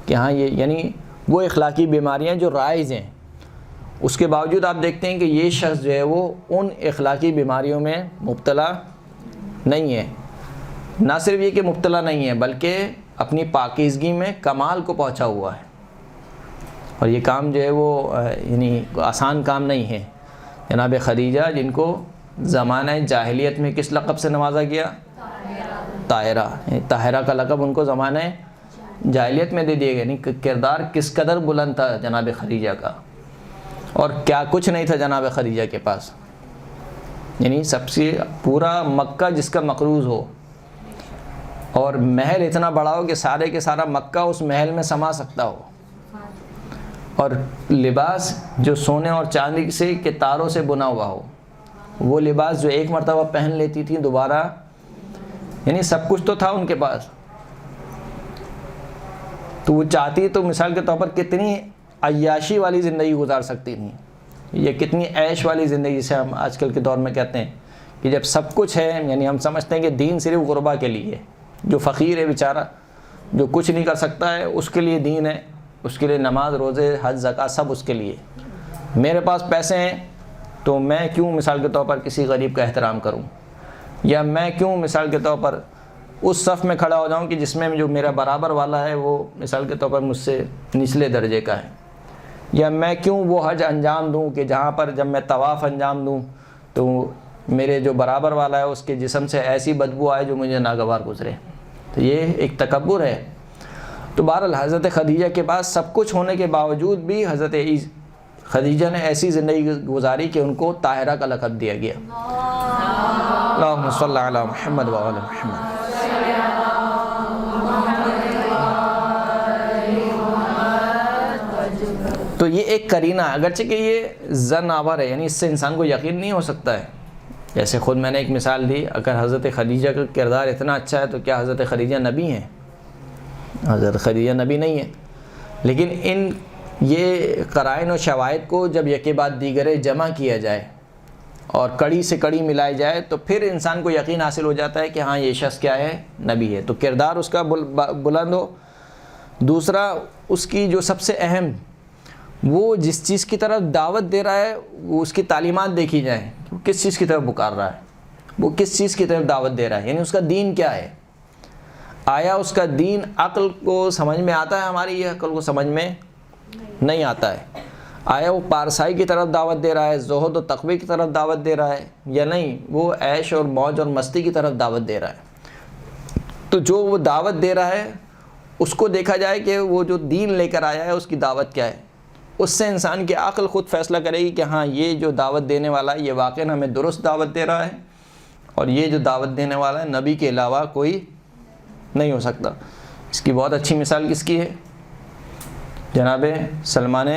کہ ہاں یہ، یعنی وہ اخلاقی بیماریاں جو رائج ہیں، اس کے باوجود آپ دیکھتے ہیں کہ یہ شخص جو ہے وہ ان اخلاقی بیماریوں میں مبتلا نہیں ہے۔ نہ صرف یہ کہ مبتلا نہیں ہے بلکہ اپنی پاکیزگی میں کمال کو پہنچا ہوا ہے، اور یہ کام جو ہے وہ یعنی آسان کام نہیں ہے۔ جناب خدیجہ جن کو زمانہ جاہلیت میں کس لقب سے نوازا گیا؟ طاہرہ۔ طاہرہ کا لقب ان کو زمانہ جاہلیت میں دے دیا گیا، یعنی کردار کس قدر بلند تھا جناب خدیجہ کا، اور کیا کچھ نہیں تھا جناب خدیجہ کے پاس۔ یعنی سب سے پورا مکہ جس کا مقروض ہو اور محل اتنا بڑا ہو کہ سارے کے سارا مکہ اس محل میں سما سکتا ہو، اور لباس جو سونے اور چاندی سے کے تاروں سے بنا ہوا ہو، وہ لباس جو ایک مرتبہ پہن لیتی تھی دوبارہ، یعنی سب کچھ تو تھا ان کے پاس، تو وہ چاہتی تو مثال کے طور پر کتنی عیاشی والی زندگی گزار سکتی تھی، یہ کتنی عیش والی زندگی جسے ہم آج کل کے دور میں کہتے ہیں کہ جب سب کچھ ہے، یعنی ہم سمجھتے ہیں کہ دین صرف غربا کے لیے، جو فقیر ہے بیچارہ جو کچھ نہیں کر سکتا ہے اس کے لیے دین ہے، اس کے لیے نماز روزے حج زکوٰۃ سب اس کے لیے۔ میرے پاس پیسے ہیں تو میں کیوں مثال کے طور پر کسی غریب کا احترام کروں، یا میں کیوں مثال کے طور پر اس صف میں کھڑا ہو جاؤں کہ جس میں جو میرا برابر والا ہے وہ مثال کے طور پر مجھ سے نچلے درجے کا ہے، یا میں کیوں وہ حج انجام دوں کہ جہاں پر جب میں طواف انجام دوں تو میرے جو برابر والا ہے اس کے جسم سے ایسی بدبو آئے جو مجھے ناگوار گزرے۔ تو یہ ایک تکبر ہے۔ تو بہرحال حضرت خدیجہ کے پاس سب کچھ ہونے کے باوجود بھی حضرت خدیجہ نے ایسی زندگی گزاری کہ ان کو طاہرہ کا لقب دیا گیا۔ اللہم صلی علی محمد و آل محمد۔ تو یہ ایک قرینہ ہے، اگرچہ کہ یہ ظن آور ہے، یعنی اس سے انسان کو یقین نہیں ہو سکتا ہے۔ جیسے خود میں نے ایک مثال دی، اگر حضرت خدیجہ کا کردار اتنا اچھا ہے تو کیا حضرت خدیجہ نبی ہیں؟ حضرت خدیجہ نبی نہیں ہے، لیکن یہ قرائن و شواہد کو جب یکے بعد دیگرے جمع کیا جائے اور کڑی سے کڑی ملائی جائے تو پھر انسان کو یقین حاصل ہو جاتا ہے کہ ہاں یہ شخص کیا ہے؟ نبی ہے۔ تو کردار اس کا بلند ہو۔ دوسرا، اس کی جو سب سے اہم وہ جس چیز کی طرف دعوت دے رہا ہے وہ اس کی تعلیمات دیکھی جائیں، وہ کس چیز کی طرف پکار رہا ہے، وہ کس چیز کی طرف دعوت دے رہا ہے، یعنی اس کا دین کیا ہے، آیا اس کا دین عقل کو سمجھ میں آتا ہے، ہماری یہ عقل کو سمجھ میں نہیں آتا ہے، آیا وہ پارسائی کی طرف دعوت دے رہا ہے، زہد و تقوی کی طرف دعوت دے رہا ہے، یا نہیں وہ عیش اور موج اور مستی کی طرف دعوت دے رہا ہے۔ تو جو وہ دعوت دے رہا ہے اس کو دیکھا جائے کہ وہ جو دین لے کر آیا ہے اس کی دعوت کیا ہے، اس سے انسان کی عقل خود فیصلہ کرے گی کہ ہاں یہ جو دعوت دینے والا ہے یہ واقعاً ہمیں درست دعوت دے رہا ہے، اور یہ جو دعوت دینے والا ہے نبی کے علاوہ کوئی نہیں ہو سکتا۔ اس کی بہت اچھی مثال کس کی ہے؟ جناب سلمان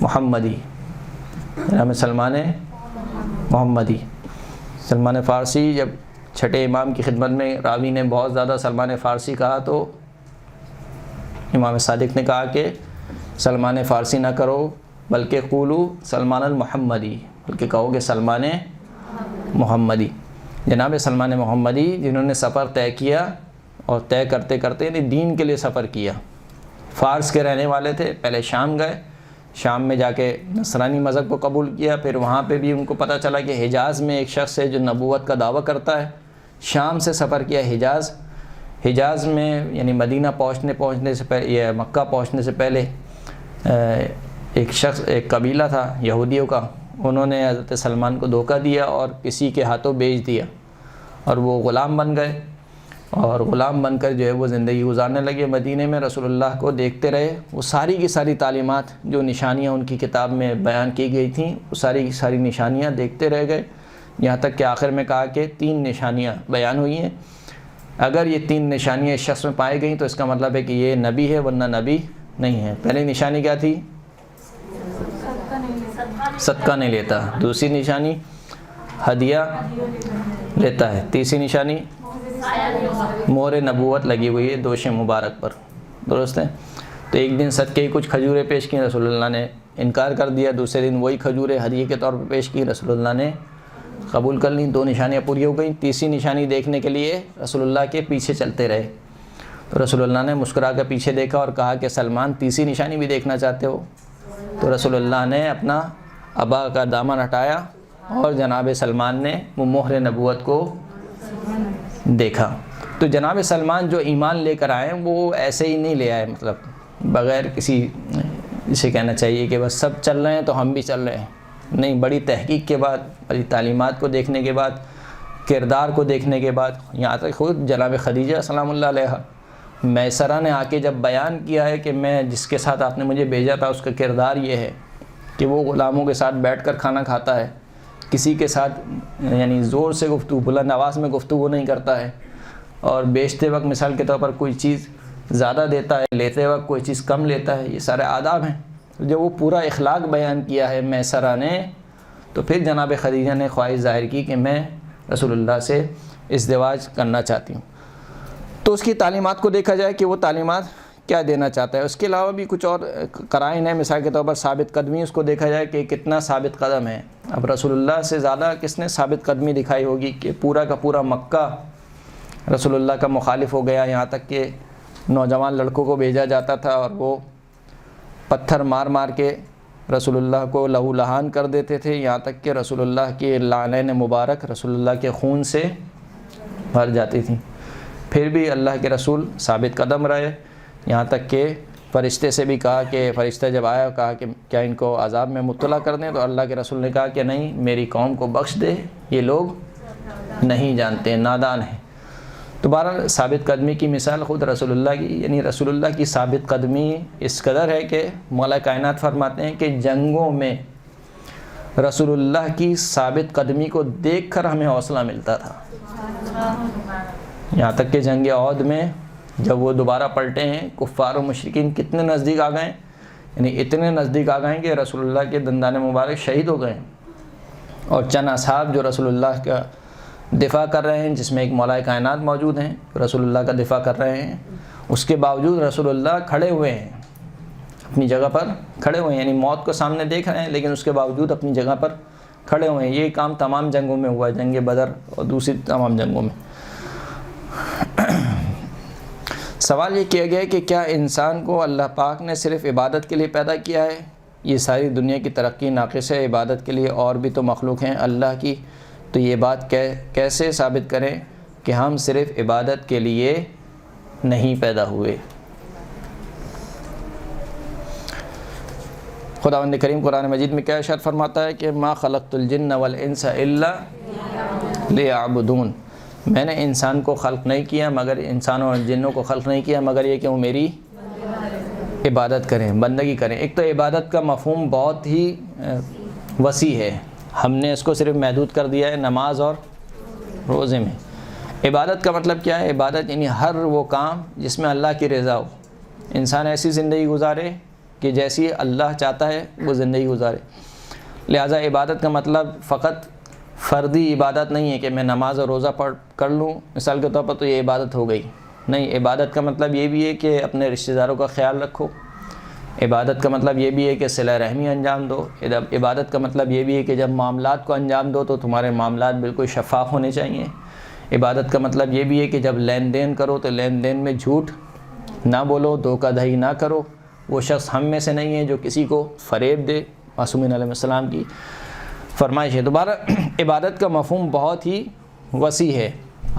محمدی، جناب سلمان محمدی، سلمان فارسی جب چھٹے امام کی خدمت میں راوی نے بہت زیادہ سلمان فارسی کہا تو امام صادق نے کہا کہ سلمان فارسی نہ کرو بلکہ قولو سلمان المحمدی، بلکہ کہو کہ سلمان محمدی۔ جناب سلمان محمدی جنہوں نے سفر طے کیا اور طے کرتے کرتے یعنی دین کے لیے سفر کیا، فارس کے رہنے والے تھے، پہلے شام گئے، شام میں جا کے نصرانی مذہب کو قبول کیا، پھر وہاں پہ بھی ان کو پتہ چلا کہ حجاز میں ایک شخص ہے جو نبوت کا دعویٰ کرتا ہے، شام سے سفر کیا حجاز میں یعنی مدینہ پہنچنے سے پہلے یا مکہ پہنچنے سے پہلے ایک قبیلہ تھا یہودیوں کا، انہوں نے حضرت سلمان کو دھوکہ دیا اور کسی کے ہاتھوں بیچ دیا، اور وہ غلام بن گئے، اور غلام بن کر جو ہے وہ زندگی گزارنے لگے مدینے میں، رسول اللہ کو دیکھتے رہے، وہ ساری کی ساری تعلیمات جو نشانیاں ان کی کتاب میں بیان کی گئی تھیں وہ ساری کی ساری نشانیاں دیکھتے رہ گئے، یہاں تک کہ آخر میں کہا کہ 3 نشانیاں بیان ہوئی ہیں، اگر یہ 3 نشانیاں اس شخص میں پائی گئیں تو اس کا مطلب ہے کہ یہ نبی ہے، ورنہ نبی نہیں ہے۔ پہلی نشانی کیا تھی؟ صدقہ نہیں لیتا، دوسری نشانی ہدیہ لیتا ہے، تیسری نشانی مہر نبوت لگی ہوئی ہے دوش مبارک پر، درست ہے؟ تو ایک دن صدقے کی کچھ کھجوریں پیش کی، رسول اللہ نے انکار کر دیا، دوسرے دن وہی کھجوریں ہدیے کے طور پر پیش کی، رسول اللہ نے قبول کر لیں، 2 نشانیاں پوری ہو گئیں۔ تیسری نشانی دیکھنے کے لیے رسول اللہ کے پیچھے چلتے رہے، تو رسول اللہ نے مسکرا کر پیچھے دیکھا اور کہا کہ سلمان تیسری نشانی بھی دیکھنا چاہتے ہو؟ تو رسول اللہ نے اپنا ابا کا دامن ہٹایا اور جناب سلمان نے وہ مہر نبوت کو دیکھا۔ تو جناب سلمان جو ایمان لے کر آئے وہ ایسے ہی نہیں لے آئے، مطلب بغیر کسی، اسے کہنا چاہیے کہ بس سب چل رہے ہیں تو ہم بھی چل رہے ہیں، نہیں، بڑی تحقیق کے بعد، بڑی تعلیمات کو دیکھنے کے بعد، کردار کو دیکھنے کے بعد، یہاں تک خود جناب خدیجہ سلام اللہ علیہ میسرہ نے آ کے جب بیان کیا ہے کہ میں جس کے ساتھ آپ نے مجھے بھیجا تھا اس کا کردار یہ ہے کہ وہ غلاموں کے ساتھ بیٹھ کر کھانا کھاتا ہے، کسی کے ساتھ یعنی زور سے گفتگو، بلند آواز میں گفتگو نہیں کرتا ہے، اور بیچتے وقت مثال کے طور پر کوئی چیز زیادہ دیتا ہے، لیتے وقت کوئی چیز کم لیتا ہے، یہ سارے آداب ہیں۔ جب وہ پورا اخلاق بیان کیا ہے میسرہ نے، تو پھر جناب خدیجہ نے خواہش ظاہر کی کہ میں رسول اللہ سے ازدواج کرنا چاہتی ہوں۔ تو اس کی تعلیمات کو دیکھا جائے کہ وہ تعلیمات کیا دینا چاہتا ہے۔ اس کے علاوہ بھی کچھ اور قرائن ہیں، مثال کے طور پر ثابت قدمی، اس کو دیکھا جائے کہ کتنا ثابت قدم ہے۔ اب رسول اللہ سے زیادہ کس نے ثابت قدمی دکھائی ہوگی کہ پورا کا پورا مکہ رسول اللہ کا مخالف ہو گیا، یہاں تک کہ نوجوان لڑکوں کو بھیجا جاتا تھا اور وہ پتھر مار مار کے رسول اللہ کو لہو لہان کر دیتے تھے، یہاں تک کہ رسول اللہ کے لعینین مبارک رسول اللہ کے خون سے بھر جاتی تھیں، پھر بھی اللہ کے رسول ثابت قدم رہے، یہاں تک کہ فرشتے سے بھی کہا کہ فرشتہ جب آیا کہا کہ کیا ان کو عذاب میں مبتلا کر دیں، تو اللہ کے رسول نے کہا کہ نہیں، میری قوم کو بخش دے، یہ لوگ نہیں جانتے، نادان ہیں۔ تو بہرحال ثابت قدمی کی مثال خود رسول اللہ کی، یعنی رسول اللہ کی ثابت قدمی اس قدر ہے کہ مولا کائنات فرماتے ہیں کہ جنگوں میں رسول اللہ کی ثابت قدمی کو دیکھ کر ہمیں حوصلہ ملتا تھا، یہاں تک کہ جنگ احد میں جب وہ دوبارہ پلٹے ہیں، کفار و مشرکین کتنے نزدیک آ گئے، یعنی اتنے نزدیک آ گئے کہ رسول اللہ کے دندان مبارک شہید ہو گئے، اور چند اصحاب جو رسول اللہ کا دفاع کر رہے ہیں، جس میں ایک مولا کائنات موجود ہیں، رسول اللہ کا دفاع کر رہے ہیں، اس کے باوجود رسول اللہ کھڑے ہوئے ہیں، اپنی جگہ پر کھڑے ہوئے ہیں، یعنی موت کو سامنے دیکھ رہے ہیں لیکن اس کے باوجود اپنی جگہ پر کھڑے ہوئے ہیں۔ یہ کام تمام جنگوں میں ہوا ہے، جنگ بدر اور دوسری تمام جنگوں میں۔ سوال یہ کیا گیا کہ کیا انسان کو اللہ پاک نے صرف عبادت کے لیے پیدا کیا ہے؟ یہ ساری دنیا کی ترقی ناقص ہے، عبادت کے لیے اور بھی تو مخلوق ہیں اللہ کی، تو یہ بات کیسے ثابت کریں کہ ہم صرف عبادت کے لیے نہیں پیدا ہوئے؟ خداوند کریم قرآن مجید میں کیا ارشاد فرماتا ہے کہ ما خلقت الجن والانس الا لیعبدون، میں نے انسان کو خلق نہیں کیا مگر انسانوں اور جنوں کو خلق نہیں کیا مگر یہ کہ وہ میری عبادت کریں، بندگی کریں۔ ایک تو عبادت کا مفہوم بہت ہی وسیع ہے، ہم نے اس کو صرف محدود کر دیا ہے نماز اور روزے میں۔ عبادت کا مطلب کیا ہے؟ عبادت یعنی ہر وہ کام جس میں اللہ کی رضا ہو، انسان ایسی زندگی گزارے کہ جیسی اللہ چاہتا ہے وہ زندگی گزارے۔ لہٰذا عبادت کا مطلب فقط فردی عبادت نہیں ہے کہ میں نماز اور روزہ پڑھ کر لوں مثال کے طور پر تو یہ عبادت ہو گئی، نہیں، عبادت کا مطلب یہ بھی ہے کہ اپنے رشتہ داروں کا خیال رکھو، عبادت کا مطلب یہ بھی ہے کہ صلہ رحمی انجام دو، عبادت کا مطلب یہ بھی ہے کہ جب معاملات کو انجام دو تو تمہارے معاملات بالکل شفاف ہونے چاہیے، عبادت کا مطلب یہ بھی ہے کہ جب لین دین کرو تو لین دین میں جھوٹ نہ بولو، دھوکہ دہی نہ کرو، وہ شخص ہم میں سے نہیں ہے جو کسی کو فریب دے، معصومین علیہ السلام کی فرمائش ہے۔ دوبارہ عبادت کا مفہوم بہت ہی وسیع ہے،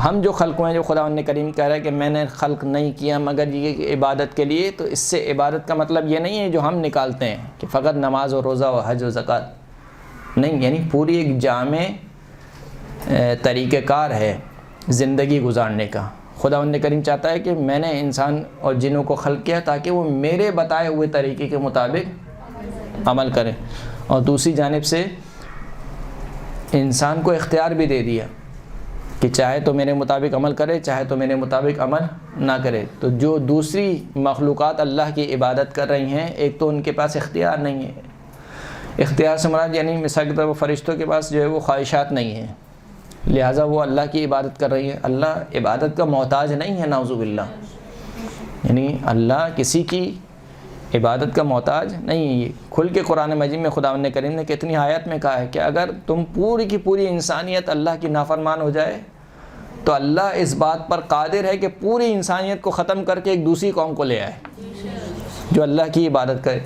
ہم جو خلق ہیں، جو خداوند کریم کہہ رہا ہے کہ میں نے خلق نہیں کیا مگر یہ کہ عبادت کے لیے، تو اس سے عبادت کا مطلب یہ نہیں ہے جو ہم نکالتے ہیں کہ فقط نماز و روزہ و حج و زکوٰۃ، نہیں، یعنی پوری ایک جامع طریقہ کار ہے زندگی گزارنے کا۔ خداوند کریم چاہتا ہے کہ میں نے انسان اور جنوں کو خلق کیا تاکہ وہ میرے بتائے ہوئے طریقے کے مطابق عمل کریں، اور دوسری جانب سے انسان کو اختیار بھی دے دیا کہ چاہے تو میرے مطابق عمل کرے، چاہے تو میرے مطابق عمل نہ کرے۔ تو جو دوسری مخلوقات اللہ کی عبادت کر رہی ہیں، ایک تو ان کے پاس اختیار نہیں ہے، اختیار سے مراد یعنی مثال کے طور پر فرشتوں کے پاس جو ہے وہ خواہشات نہیں ہیں، لہٰذا وہ اللہ کی عبادت کر رہی ہے۔ اللہ عبادت کا محتاج نہیں ہے، نعوذ باللہ، یعنی اللہ کسی کی عبادت کا محتاج نہیں ہے۔ یہ کھل کے قرآن مجید میں خداوند کریم نے کتنی آیت میں کہا ہے کہ اگر تم پوری کی پوری انسانیت اللہ کی نافرمان ہو جائے تو اللہ اس بات پر قادر ہے کہ پوری انسانیت کو ختم کر کے ایک دوسری قوم کو لے آئے جو اللہ کی عبادت کرے۔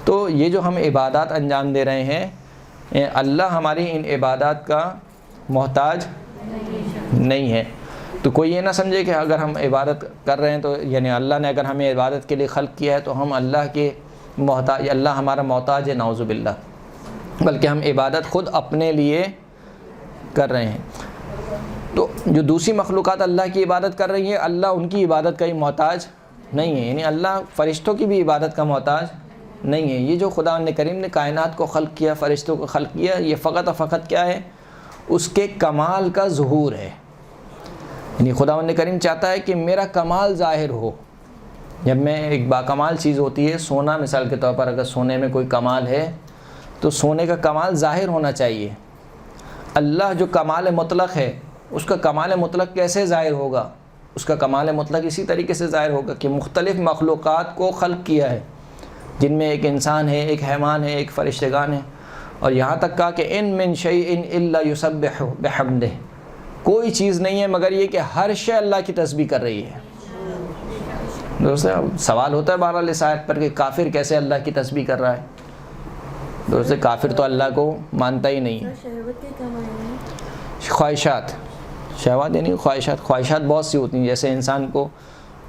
تو یہ جو ہم عبادات انجام دے رہے ہیں، اللہ ہماری ان عبادات کا محتاج نہیں ہے۔ تو کوئی یہ نہ سمجھے کہ اگر ہم عبادت کر رہے ہیں تو یعنی اللہ نے اگر ہمیں عبادت کے لیے خلق کیا ہے تو ہم اللہ کے محتاج، اللہ ہمارا محتاج ہے، نعوذ باللہ، بلکہ ہم عبادت خود اپنے لیے کر رہے ہیں۔ تو جو دوسری مخلوقات اللہ کی عبادت کر رہی ہیں، اللہ ان کی عبادت کا ہی محتاج نہیں ہے، یعنی اللہ فرشتوں کی بھی عبادت کا محتاج نہیں ہے۔ یہ جو خداوند کریم نے کائنات کو خلق کیا، فرشتوں کو خلق کیا، یہ فقط اور فقط کیا ہے؟ اس کے کمال کا ظہور ہے، یعنی خداوند کریم چاہتا ہے کہ میرا کمال ظاہر ہو۔ جب میں ایک باکمال چیز ہوتی ہے، سونا مثال کے طور پر، اگر سونے میں کوئی کمال ہے تو سونے کا کمال ظاہر ہونا چاہیے۔ اللہ جو کمال مطلق ہے، اس کا کمال مطلق کیسے ظاہر ہوگا؟ اس کا کمال مطلق اسی طریقے سے ظاہر ہوگا کہ مختلف مخلوقات کو خلق کیا ہے، جن میں ایک انسان ہے، ایک حیوان ہے، ایک فرشتگان ہے، اور یہاں تک کہا کہ ان من شیء الا یسبح بحمدہ، کوئی چیز نہیں ہے مگر یہ کہ ہر شے اللہ کی تسبیح کر رہی ہے۔ دوستو سوال ہوتا ہے بہرحال اس آیت پر کہ کافر کیسے اللہ کی تسبیح کر رہا ہے؟ دوستو کافر تو اللہ کو مانتا ہی نہیں ہے۔ خواہشات، شہوات یعنی خواہشات بہت سی ہوتی ہیں، جیسے انسان کو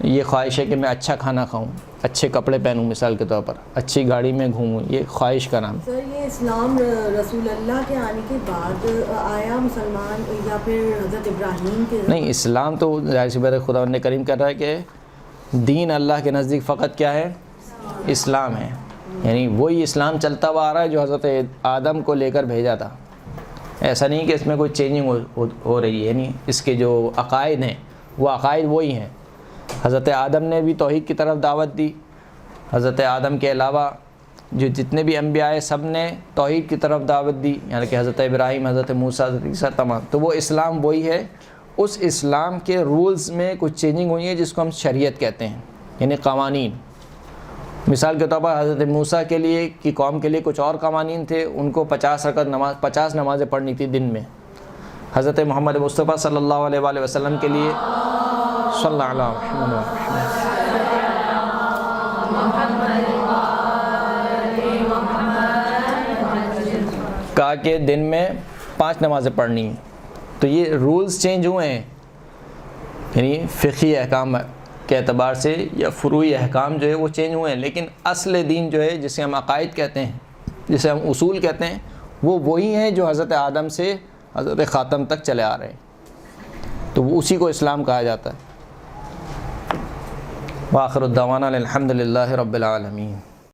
یہ خواہش ہے کہ میں اچھا کھانا کھاؤں، اچھے کپڑے پہنوں، مثال کے طور پر اچھی گاڑی میں گھوموں، یہ خواہش کا نام۔ سر یہ اسلام رسول اللہ کے آنے کے بعد آیا مسلمان یا پھر حضرت ابراہیم کے؟ نہیں، اسلام تو ظاہر سی بات ہے، خداوند کریم کر رہا ہے کہ دین اللہ کے نزدیک فقط کیا ہے؟ اسلام ہے، یعنی وہی اسلام چلتا ہوا آ رہا ہے جو حضرت آدم کو لے کر بھیجا تھا۔ ایسا نہیں کہ اس میں کوئی چینجنگ ہو رہی ہے، یعنی اس کے جو عقائد ہیں وہ عقائد وہی ہیں۔ حضرت آدم نے بھی توحید کی طرف دعوت دی، حضرت آدم کے علاوہ جو جتنے بھی انبیاء ہیں سب نے توحید کی طرف دعوت دی، یعنی کہ حضرت ابراہیم، حضرت موسیٰ، حضرت عیسیٰ، تمام۔ تو وہ اسلام وہی ہے، اس اسلام کے رولز میں کچھ چینجنگ ہوئی ہے جس کو ہم شریعت کہتے ہیں، یعنی قوانین۔ مثال کے طور پر حضرت موسیٰ کے لیے کی قوم کے لیے کچھ اور قوانین تھے، ان کو 50 نمازیں پڑھنی تھی دن میں۔ حضرت محمد مصطفیٰ صلی اللہ علیہ وآلہ وسلم کے لیے صلی اللہ علیہ وسلم کہا کہ دن میں 5 نمازیں پڑھنی ہیں. تو یہ رولز چینج ہوئے ہیں، یعنی فقہی احکام کے اعتبار سے یا فروعی احکام جو ہے وہ چینج ہوئے ہیں، لیکن اصل دین جو ہے جسے ہم عقائد کہتے ہیں، جسے ہم اصول کہتے ہیں، وہ وہی ہیں جو حضرت آدم سے حضرت خاتم تک چلے آ رہے ہیں. تو وہ اسی کو اسلام کہا جاتا ہے. وآخر الدعوانا الحمد للہ رب العالمین.